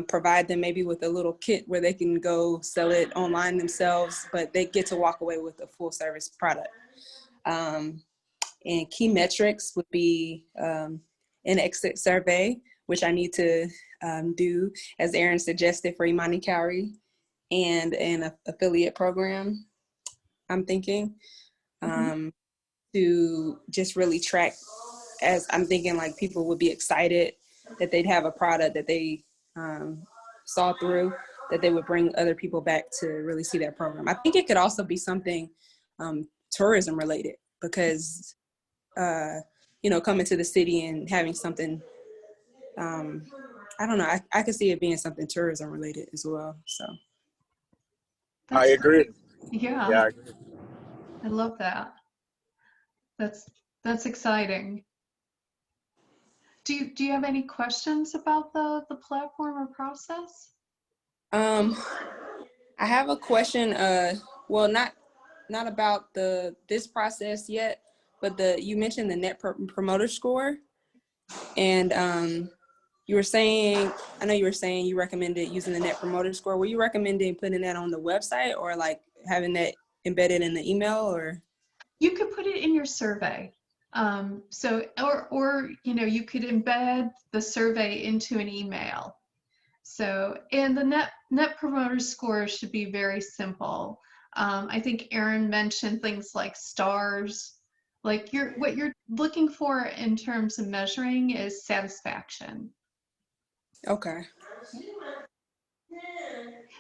[SPEAKER 9] Provide them maybe with a little kit where they can go sell it online themselves, but they get to walk away with a full service product. And key metrics would be an exit survey, which I need to do, as Aaron suggested, for Imani Cowrie, and an affiliate program, I'm thinking, to just really track, as I'm thinking like people would be excited that they'd have a product that they saw through, that they would bring other people back to really see that program. I think it could also be something tourism related, because you know, coming to the city and having something, I don't know, I could see it being something tourism related as well. So
[SPEAKER 2] I agree.
[SPEAKER 1] Yeah,
[SPEAKER 2] I agree.
[SPEAKER 1] I love that. That's exciting. Do you have any questions about the platform or process?
[SPEAKER 9] I have a question. Well, not about this process yet, but you mentioned the net promoter score, and you were saying, I know you were saying you recommended using the net promoter score. Were you recommending putting that on the website, or like having that embedded in the email, or?
[SPEAKER 1] You could put it in your survey. So, or you know, you could embed the survey into an email. So, and the net promoter score should be very simple. I think Aaron mentioned things like stars. Like what you're looking for in terms of measuring is satisfaction.
[SPEAKER 9] Okay.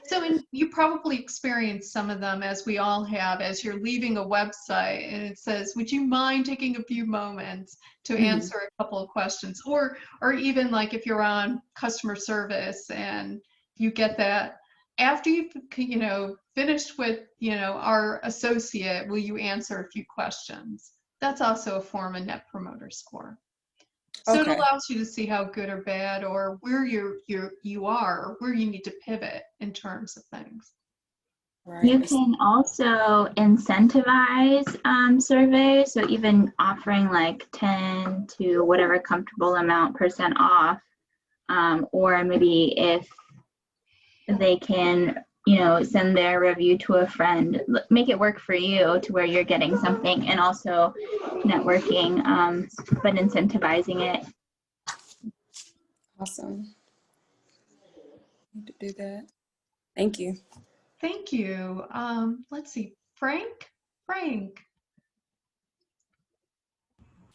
[SPEAKER 1] So you probably experienced some of them, as we all have, as you're leaving a website and it says, would you mind taking a few moments to answer a couple of questions? Or even like if you're on customer service and you get that, after you've, you know, finished with, you know, our associate, will you answer a few questions? That's also a form of net promoter score. So
[SPEAKER 9] Okay.
[SPEAKER 1] it allows you to see how good or bad, or where you are, or where you need to pivot in terms of things.
[SPEAKER 9] Right.
[SPEAKER 3] You can also incentivize surveys, so even offering like 10 to whatever comfortable amount % off, or maybe if they can, you know, send their review to a friend, make it work for you to where you're getting something, and also networking, but incentivizing it.
[SPEAKER 9] Awesome. Need to do that. Thank you.
[SPEAKER 1] Thank you. Let's see, Frank.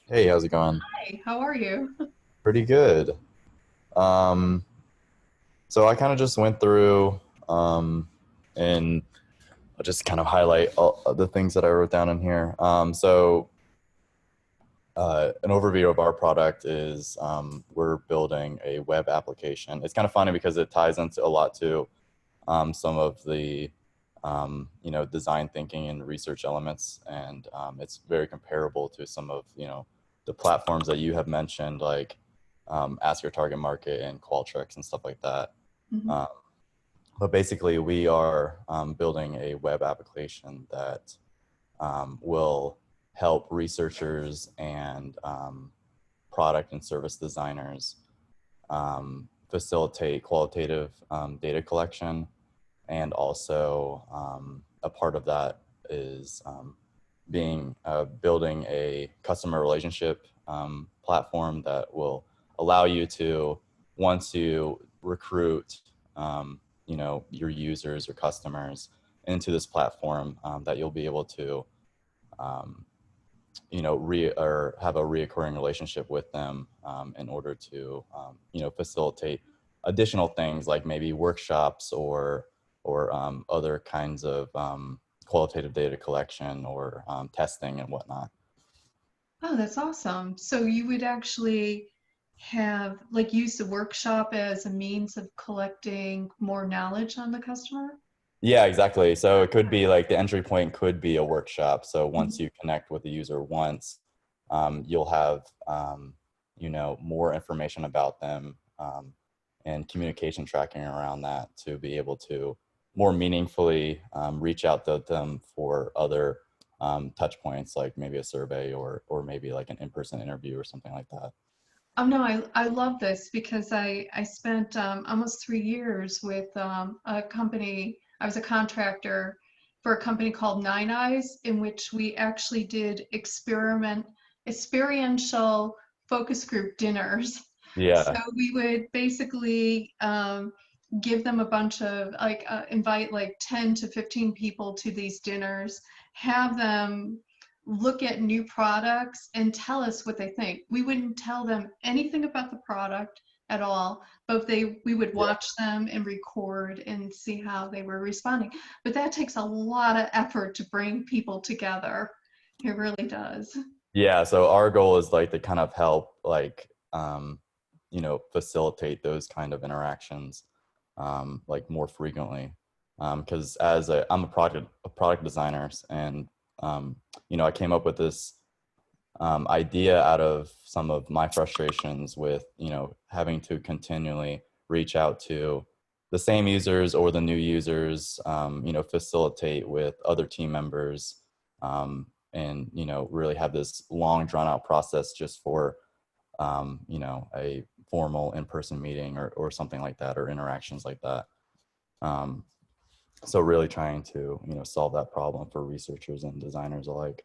[SPEAKER 10] Hey, how's it going?
[SPEAKER 1] Hi, how are you?
[SPEAKER 10] Pretty good. So I kind of just went through and I'll just kind of highlight all the things that I wrote down in here. An overview of our product is we're building a web application. It's kind of funny because it ties into a lot to some of the design thinking and research elements, and it's very comparable to some of the platforms that you have mentioned, like Ask Your Target Market and Qualtrics and stuff like that.
[SPEAKER 1] Mhm.
[SPEAKER 10] But basically, we are building a web application that will help researchers and product and service designers facilitate qualitative data collection. And also a part of that is building a customer relationship platform that will allow you to, once you recruit your users or customers into this platform, that you'll be able to or have a reoccurring relationship with them in order to facilitate additional things like maybe workshops or other kinds of qualitative data collection or testing and whatnot.
[SPEAKER 1] Oh, that's awesome. So you would actually have like use the workshop as a means of collecting more knowledge on the customer?
[SPEAKER 10] Yeah, exactly. So it could be like the entry point could be a workshop. So once you connect with the user once, you'll have more information about them and communication tracking around that to be able to more meaningfully reach out to them for other touch points, like maybe a survey or maybe like an in-person interview or something like that.
[SPEAKER 1] Oh no, I love this because I spent almost 3 years with a company. I was a contractor for a company called Nine Eyes, in which we actually did experiential focus group dinners. So
[SPEAKER 10] Yeah.
[SPEAKER 1] we would basically give them a bunch of invite like 10 to 15 people to these dinners, have them look at new products and tell us what they think. We wouldn't tell them anything about the product at all, but we would watch them and record and see how they were responding. But that takes a lot of effort to bring people together. It really does.
[SPEAKER 10] Yeah, so our goal is like to kind of help like facilitate those kind of interactions like more frequently, because I'm a product designer, and I came up with this idea out of some of my frustrations with having to continually reach out to the same users or the new users, facilitate with other team members, and really have this long drawn out process just for a formal in-person meeting or something like that, or interactions like that. So really trying to solve that problem for researchers and designers alike.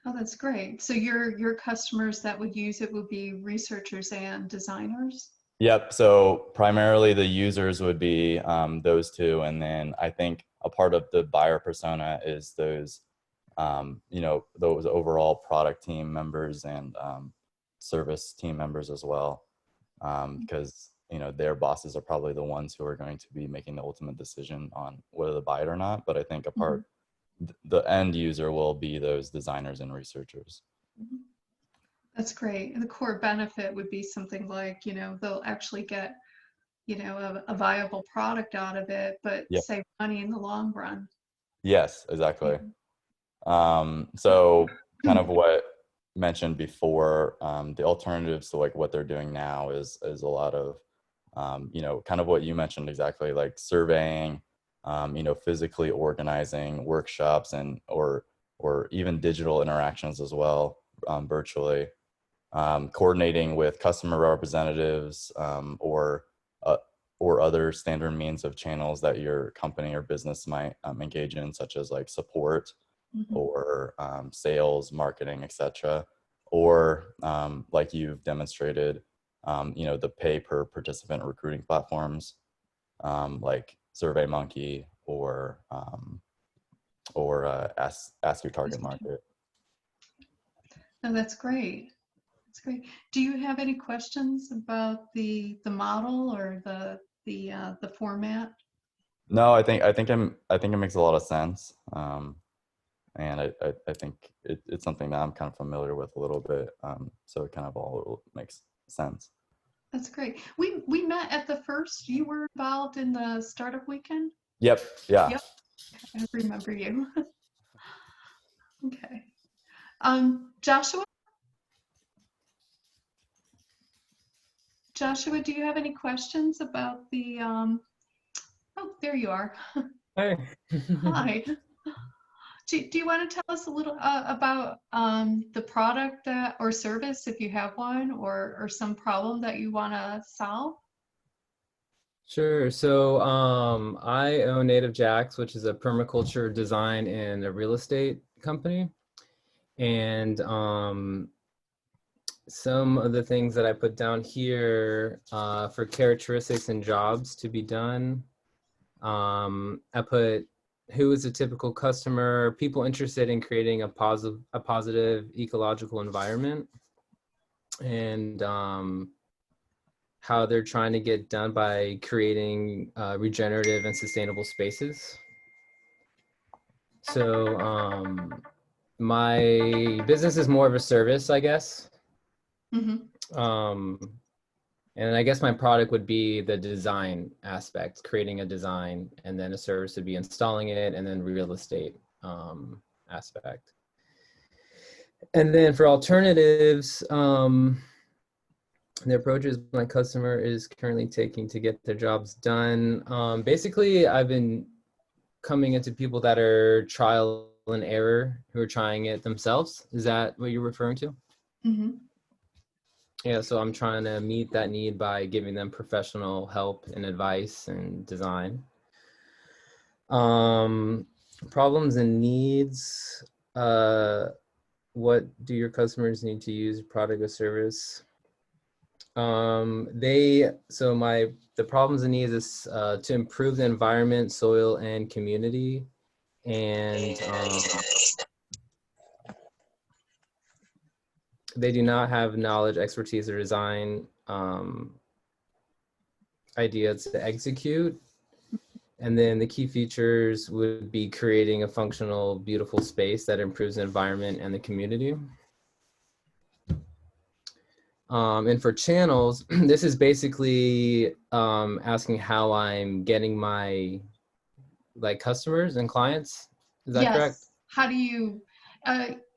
[SPEAKER 1] Oh, that's great. So your customers that would use it would be researchers and designers?
[SPEAKER 10] Yep. So primarily the users would be those two, and then I think a part of the buyer persona is those those overall product team members and service team members as well, because their bosses are probably the ones who are going to be making the ultimate decision on whether to buy it or not. But I think the end user will be those designers and researchers.
[SPEAKER 1] That's great. And the core benefit would be something like, they'll actually get, a viable product out of it, but
[SPEAKER 10] Yep.
[SPEAKER 1] save money in the long run.
[SPEAKER 10] Yes, exactly. So kind of what mentioned before, the alternatives to like what they're doing now is a lot of, kind of what you mentioned exactly, like surveying, physically organizing workshops and or even digital interactions as well, virtually, coordinating with customer representatives, or other standard means of channels that your company or business might engage in, such as like support or sales, marketing, etc. Or like you've demonstrated, the pay per participant recruiting platforms like SurveyMonkey or Ask Your Target Market.
[SPEAKER 1] Oh, that's great. That's great. Do you have any questions about the model or the format?
[SPEAKER 10] No, I think it makes a lot of sense. And I think it's something that I'm kind of familiar with a little bit. So it kind of all makes sense.
[SPEAKER 1] That's great. We met at the first. You were involved in the startup weekend?
[SPEAKER 10] Yep. Yeah.
[SPEAKER 1] Yep. I remember you. Okay. Joshua? Joshua, do you have any questions about the, oh, there you are.
[SPEAKER 11] Hi.
[SPEAKER 1] Hi. Do you want to tell us a little about the product that, or service, if you have one, or some problem that you want to solve?
[SPEAKER 11] Sure. So I own Native Jacks, which is a permaculture design and a real estate company. And some of the things that I put down here for characteristics and jobs to be done, I put who is a typical customer, people interested in creating a positive ecological environment, and how they're trying to get done by creating regenerative and sustainable spaces. So my business is more of a service, I guess.
[SPEAKER 1] Mm-hmm.
[SPEAKER 11] And I guess my product would be the design aspect, creating a design, and then a service would be installing it, and then real estate aspect. And then for alternatives, the approaches my customer is currently taking to get their jobs done. Basically, I've been coming into people that are trial and error, who are trying it themselves. Is that what you're referring to?
[SPEAKER 1] Mm-hmm.
[SPEAKER 11] Yeah, so I'm trying to meet that need by giving them professional help and advice and design. Problems and needs. What do your customers need to use product or service? The problems and needs is to improve the environment, soil, and community. And they do not have knowledge, expertise, or design ideas to execute. And then the key features would be creating a functional, beautiful space that improves the environment and the community. And for channels, this is basically asking how I'm getting my customers and clients. Is that correct?
[SPEAKER 1] Yes. How do you,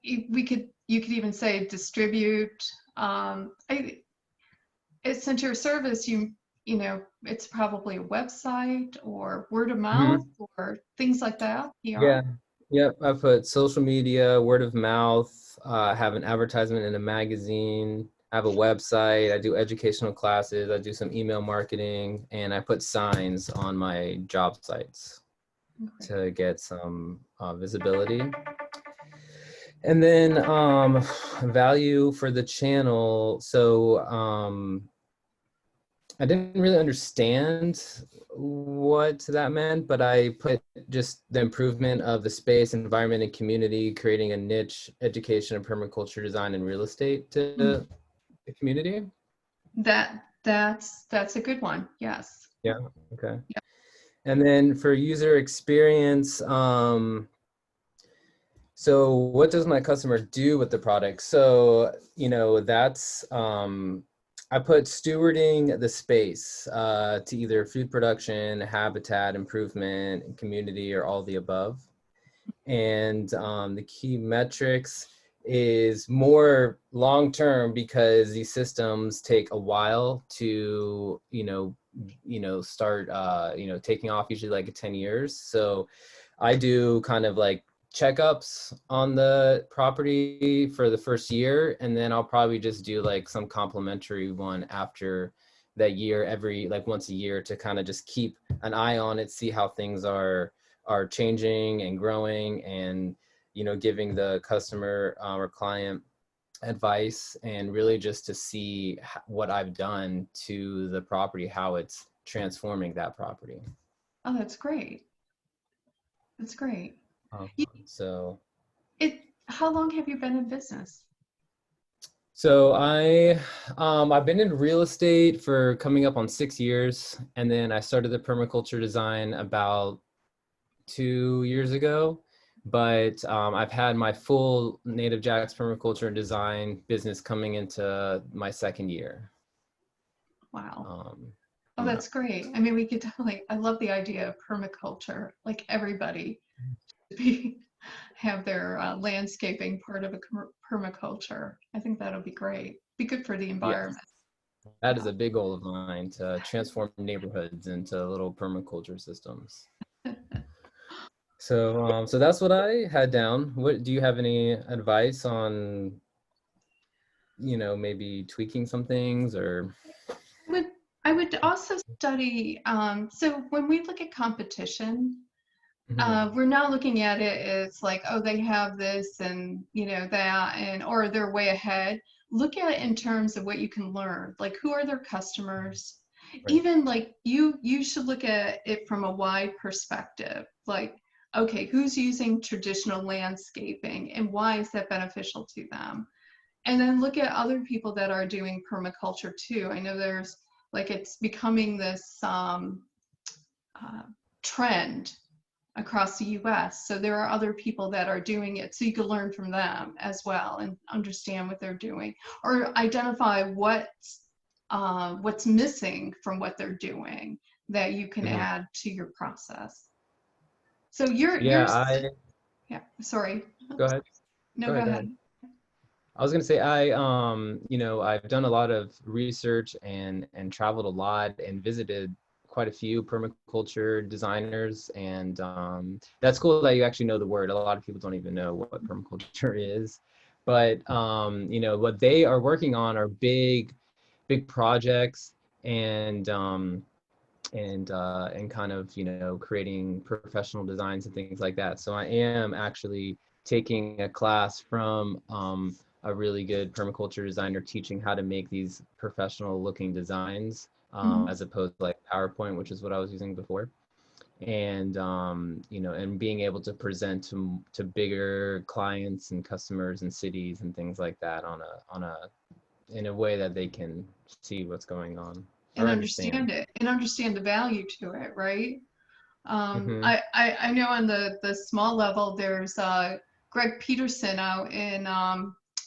[SPEAKER 1] you could even say distribute. Since your service, you know, it's probably a website or word of mouth or things like that. PR.
[SPEAKER 11] Yeah. Yep. I put social media, word of mouth, have an advertisement in a magazine, I have a website, I do educational classes, I do some email marketing, and I put signs on my job sites to get some visibility. And then value for the channel. So I didn't really understand what that meant, but I put just the improvement of the space, environment, and community, creating a niche education and permaculture design and real estate to the community.
[SPEAKER 1] That's a good one. Yes.
[SPEAKER 11] Yeah. Okay. Yeah. And then for user experience, so what does my customer do with the product? So, you know, that's, I put stewarding the space to either food production, habitat improvement, community, or all the above. And the key metrics is more long-term because these systems take a while to, start, taking off, usually like 10 years. So I do kind of like checkups on the property for the first year, and then I'll probably just do like some complimentary one after that year, every like once a year, to kind of just keep an eye on it, see how things are changing and growing, and giving the customer or client advice, and really just to see what I've done to the property, how it's transforming that property.
[SPEAKER 1] Oh, that's great. That's great.
[SPEAKER 11] So
[SPEAKER 1] how long have you been in business?
[SPEAKER 11] So I've been in real estate for coming up on 6 years, and then I started the permaculture design about 2 years ago. But I've had my full Native Jacks permaculture and design business coming into my 2nd year.
[SPEAKER 1] Wow. Oh, that's great. I mean, we could definitely, I love the idea of permaculture. Like everybody should have their landscaping part of a permaculture. I think that'll be great. Be good for the environment.
[SPEAKER 11] Yes. That is a big goal of mine, to transform neighborhoods into little permaculture systems. So that's what I had down. What do you have any advice on, maybe tweaking some things or?
[SPEAKER 1] I would also study, so when we look at competition, we're not looking at it as like, oh, they have this and that, and or they're way ahead. Look at it in terms of what you can learn. Like, who are their customers? Right. Even like you should look at it from a wide perspective. Like, okay, who's using traditional landscaping and why is that beneficial to them? And then look at other people that are doing permaculture too. I know there's like, it's becoming this trend across the US. So there are other people that are doing it. So you can learn from them as well and understand what they're doing, or identify what's missing from what they're doing that you can add to your process. So sorry.
[SPEAKER 11] Go ahead.
[SPEAKER 1] No, go ahead.
[SPEAKER 11] I was going to say, I've done a lot of research and traveled a lot and visited quite a few permaculture designers, and that's cool that you actually know the word. A lot of people don't even know what permaculture is, but what they are working on are big projects and kind of creating professional designs and things like that. So I am actually taking a class from a really good permaculture designer teaching how to make these professional looking designs, as opposed to like PowerPoint, which is what I was using before. And and being able to present to bigger clients and customers and cities and things like that in a way that they can see what's going on
[SPEAKER 1] and understand it and understand the value to it, right? I know on the small level, there's Greg Peterson out in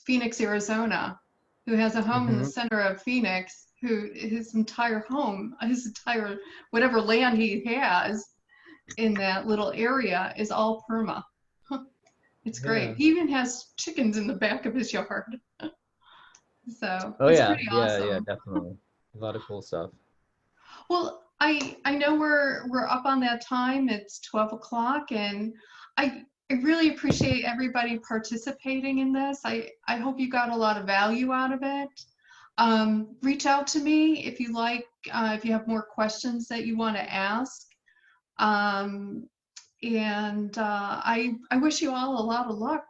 [SPEAKER 1] Phoenix, Arizona, who has a home in the center of Phoenix, who his entire whatever land he has in that little area is all perma. It's great.
[SPEAKER 11] Yeah.
[SPEAKER 1] He even has chickens in the back of his yard. So
[SPEAKER 11] it's
[SPEAKER 1] pretty awesome.
[SPEAKER 11] Yeah, definitely. A lot of cool stuff.
[SPEAKER 1] Well, I know we're up on that time. It's 12 o'clock, and I really appreciate everybody participating in this. I hope you got a lot of value out of it. Reach out to me if you like, if you have more questions that you want to ask. I wish you all a lot of luck.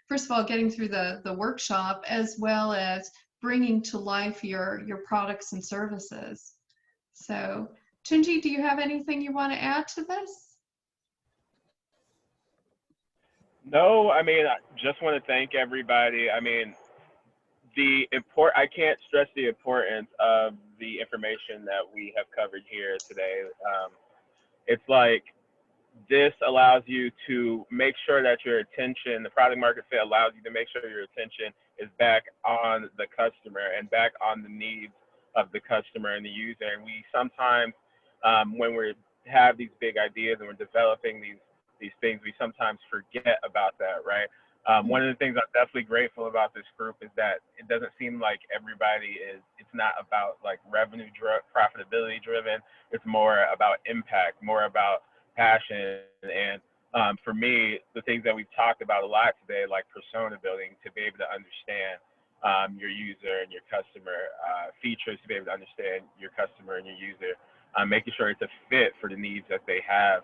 [SPEAKER 1] First of all, getting through the workshop, as well as bringing to life your products and services. So, Tunji, do you have anything you want to add to this?
[SPEAKER 2] No, I mean, I just want to thank everybody. I mean, I can't stress the importance of the information that we have covered here today. It's like, this allows you to make sure that your attention, the product market fit allows you to make sure your attention is back on the customer and back on the needs of the customer and the user. And we sometimes, when we have these big ideas and we're developing these things, we sometimes forget about that, right? One of the things I'm definitely grateful about this group is that it doesn't seem like everybody it's not about like profitability driven. It's more about impact, more about passion. And for me, the things that we've talked about a lot today, like persona building, to be able to understand your user and your customer, features to be able to understand your customer and your user, making sure it's a fit for the needs that they have,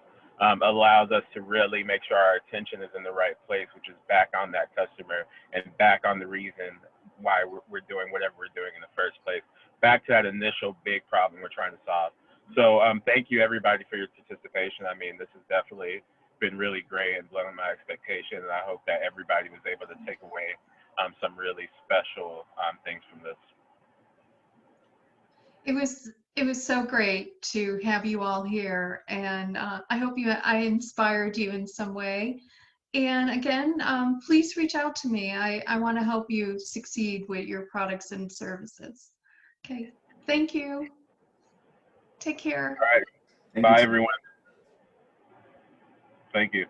[SPEAKER 2] allows us to really make sure our attention is in the right place, which is back on that customer and back on the reason why we're doing whatever we're doing in the first place, back to that initial big problem we're trying to solve. So thank you everybody for your participation. I mean, this has definitely been really great and blowing my expectation, and I hope that everybody was able to take away
[SPEAKER 12] some really special things from this.
[SPEAKER 1] It was so great to have you all here, and I hope I inspired you in some way. And again, please reach out to me. I want to help you succeed with your products and services. Okay, thank you. Take care.
[SPEAKER 12] All right.
[SPEAKER 4] Thank
[SPEAKER 12] Bye,
[SPEAKER 4] you.
[SPEAKER 12] everyone. Thank you.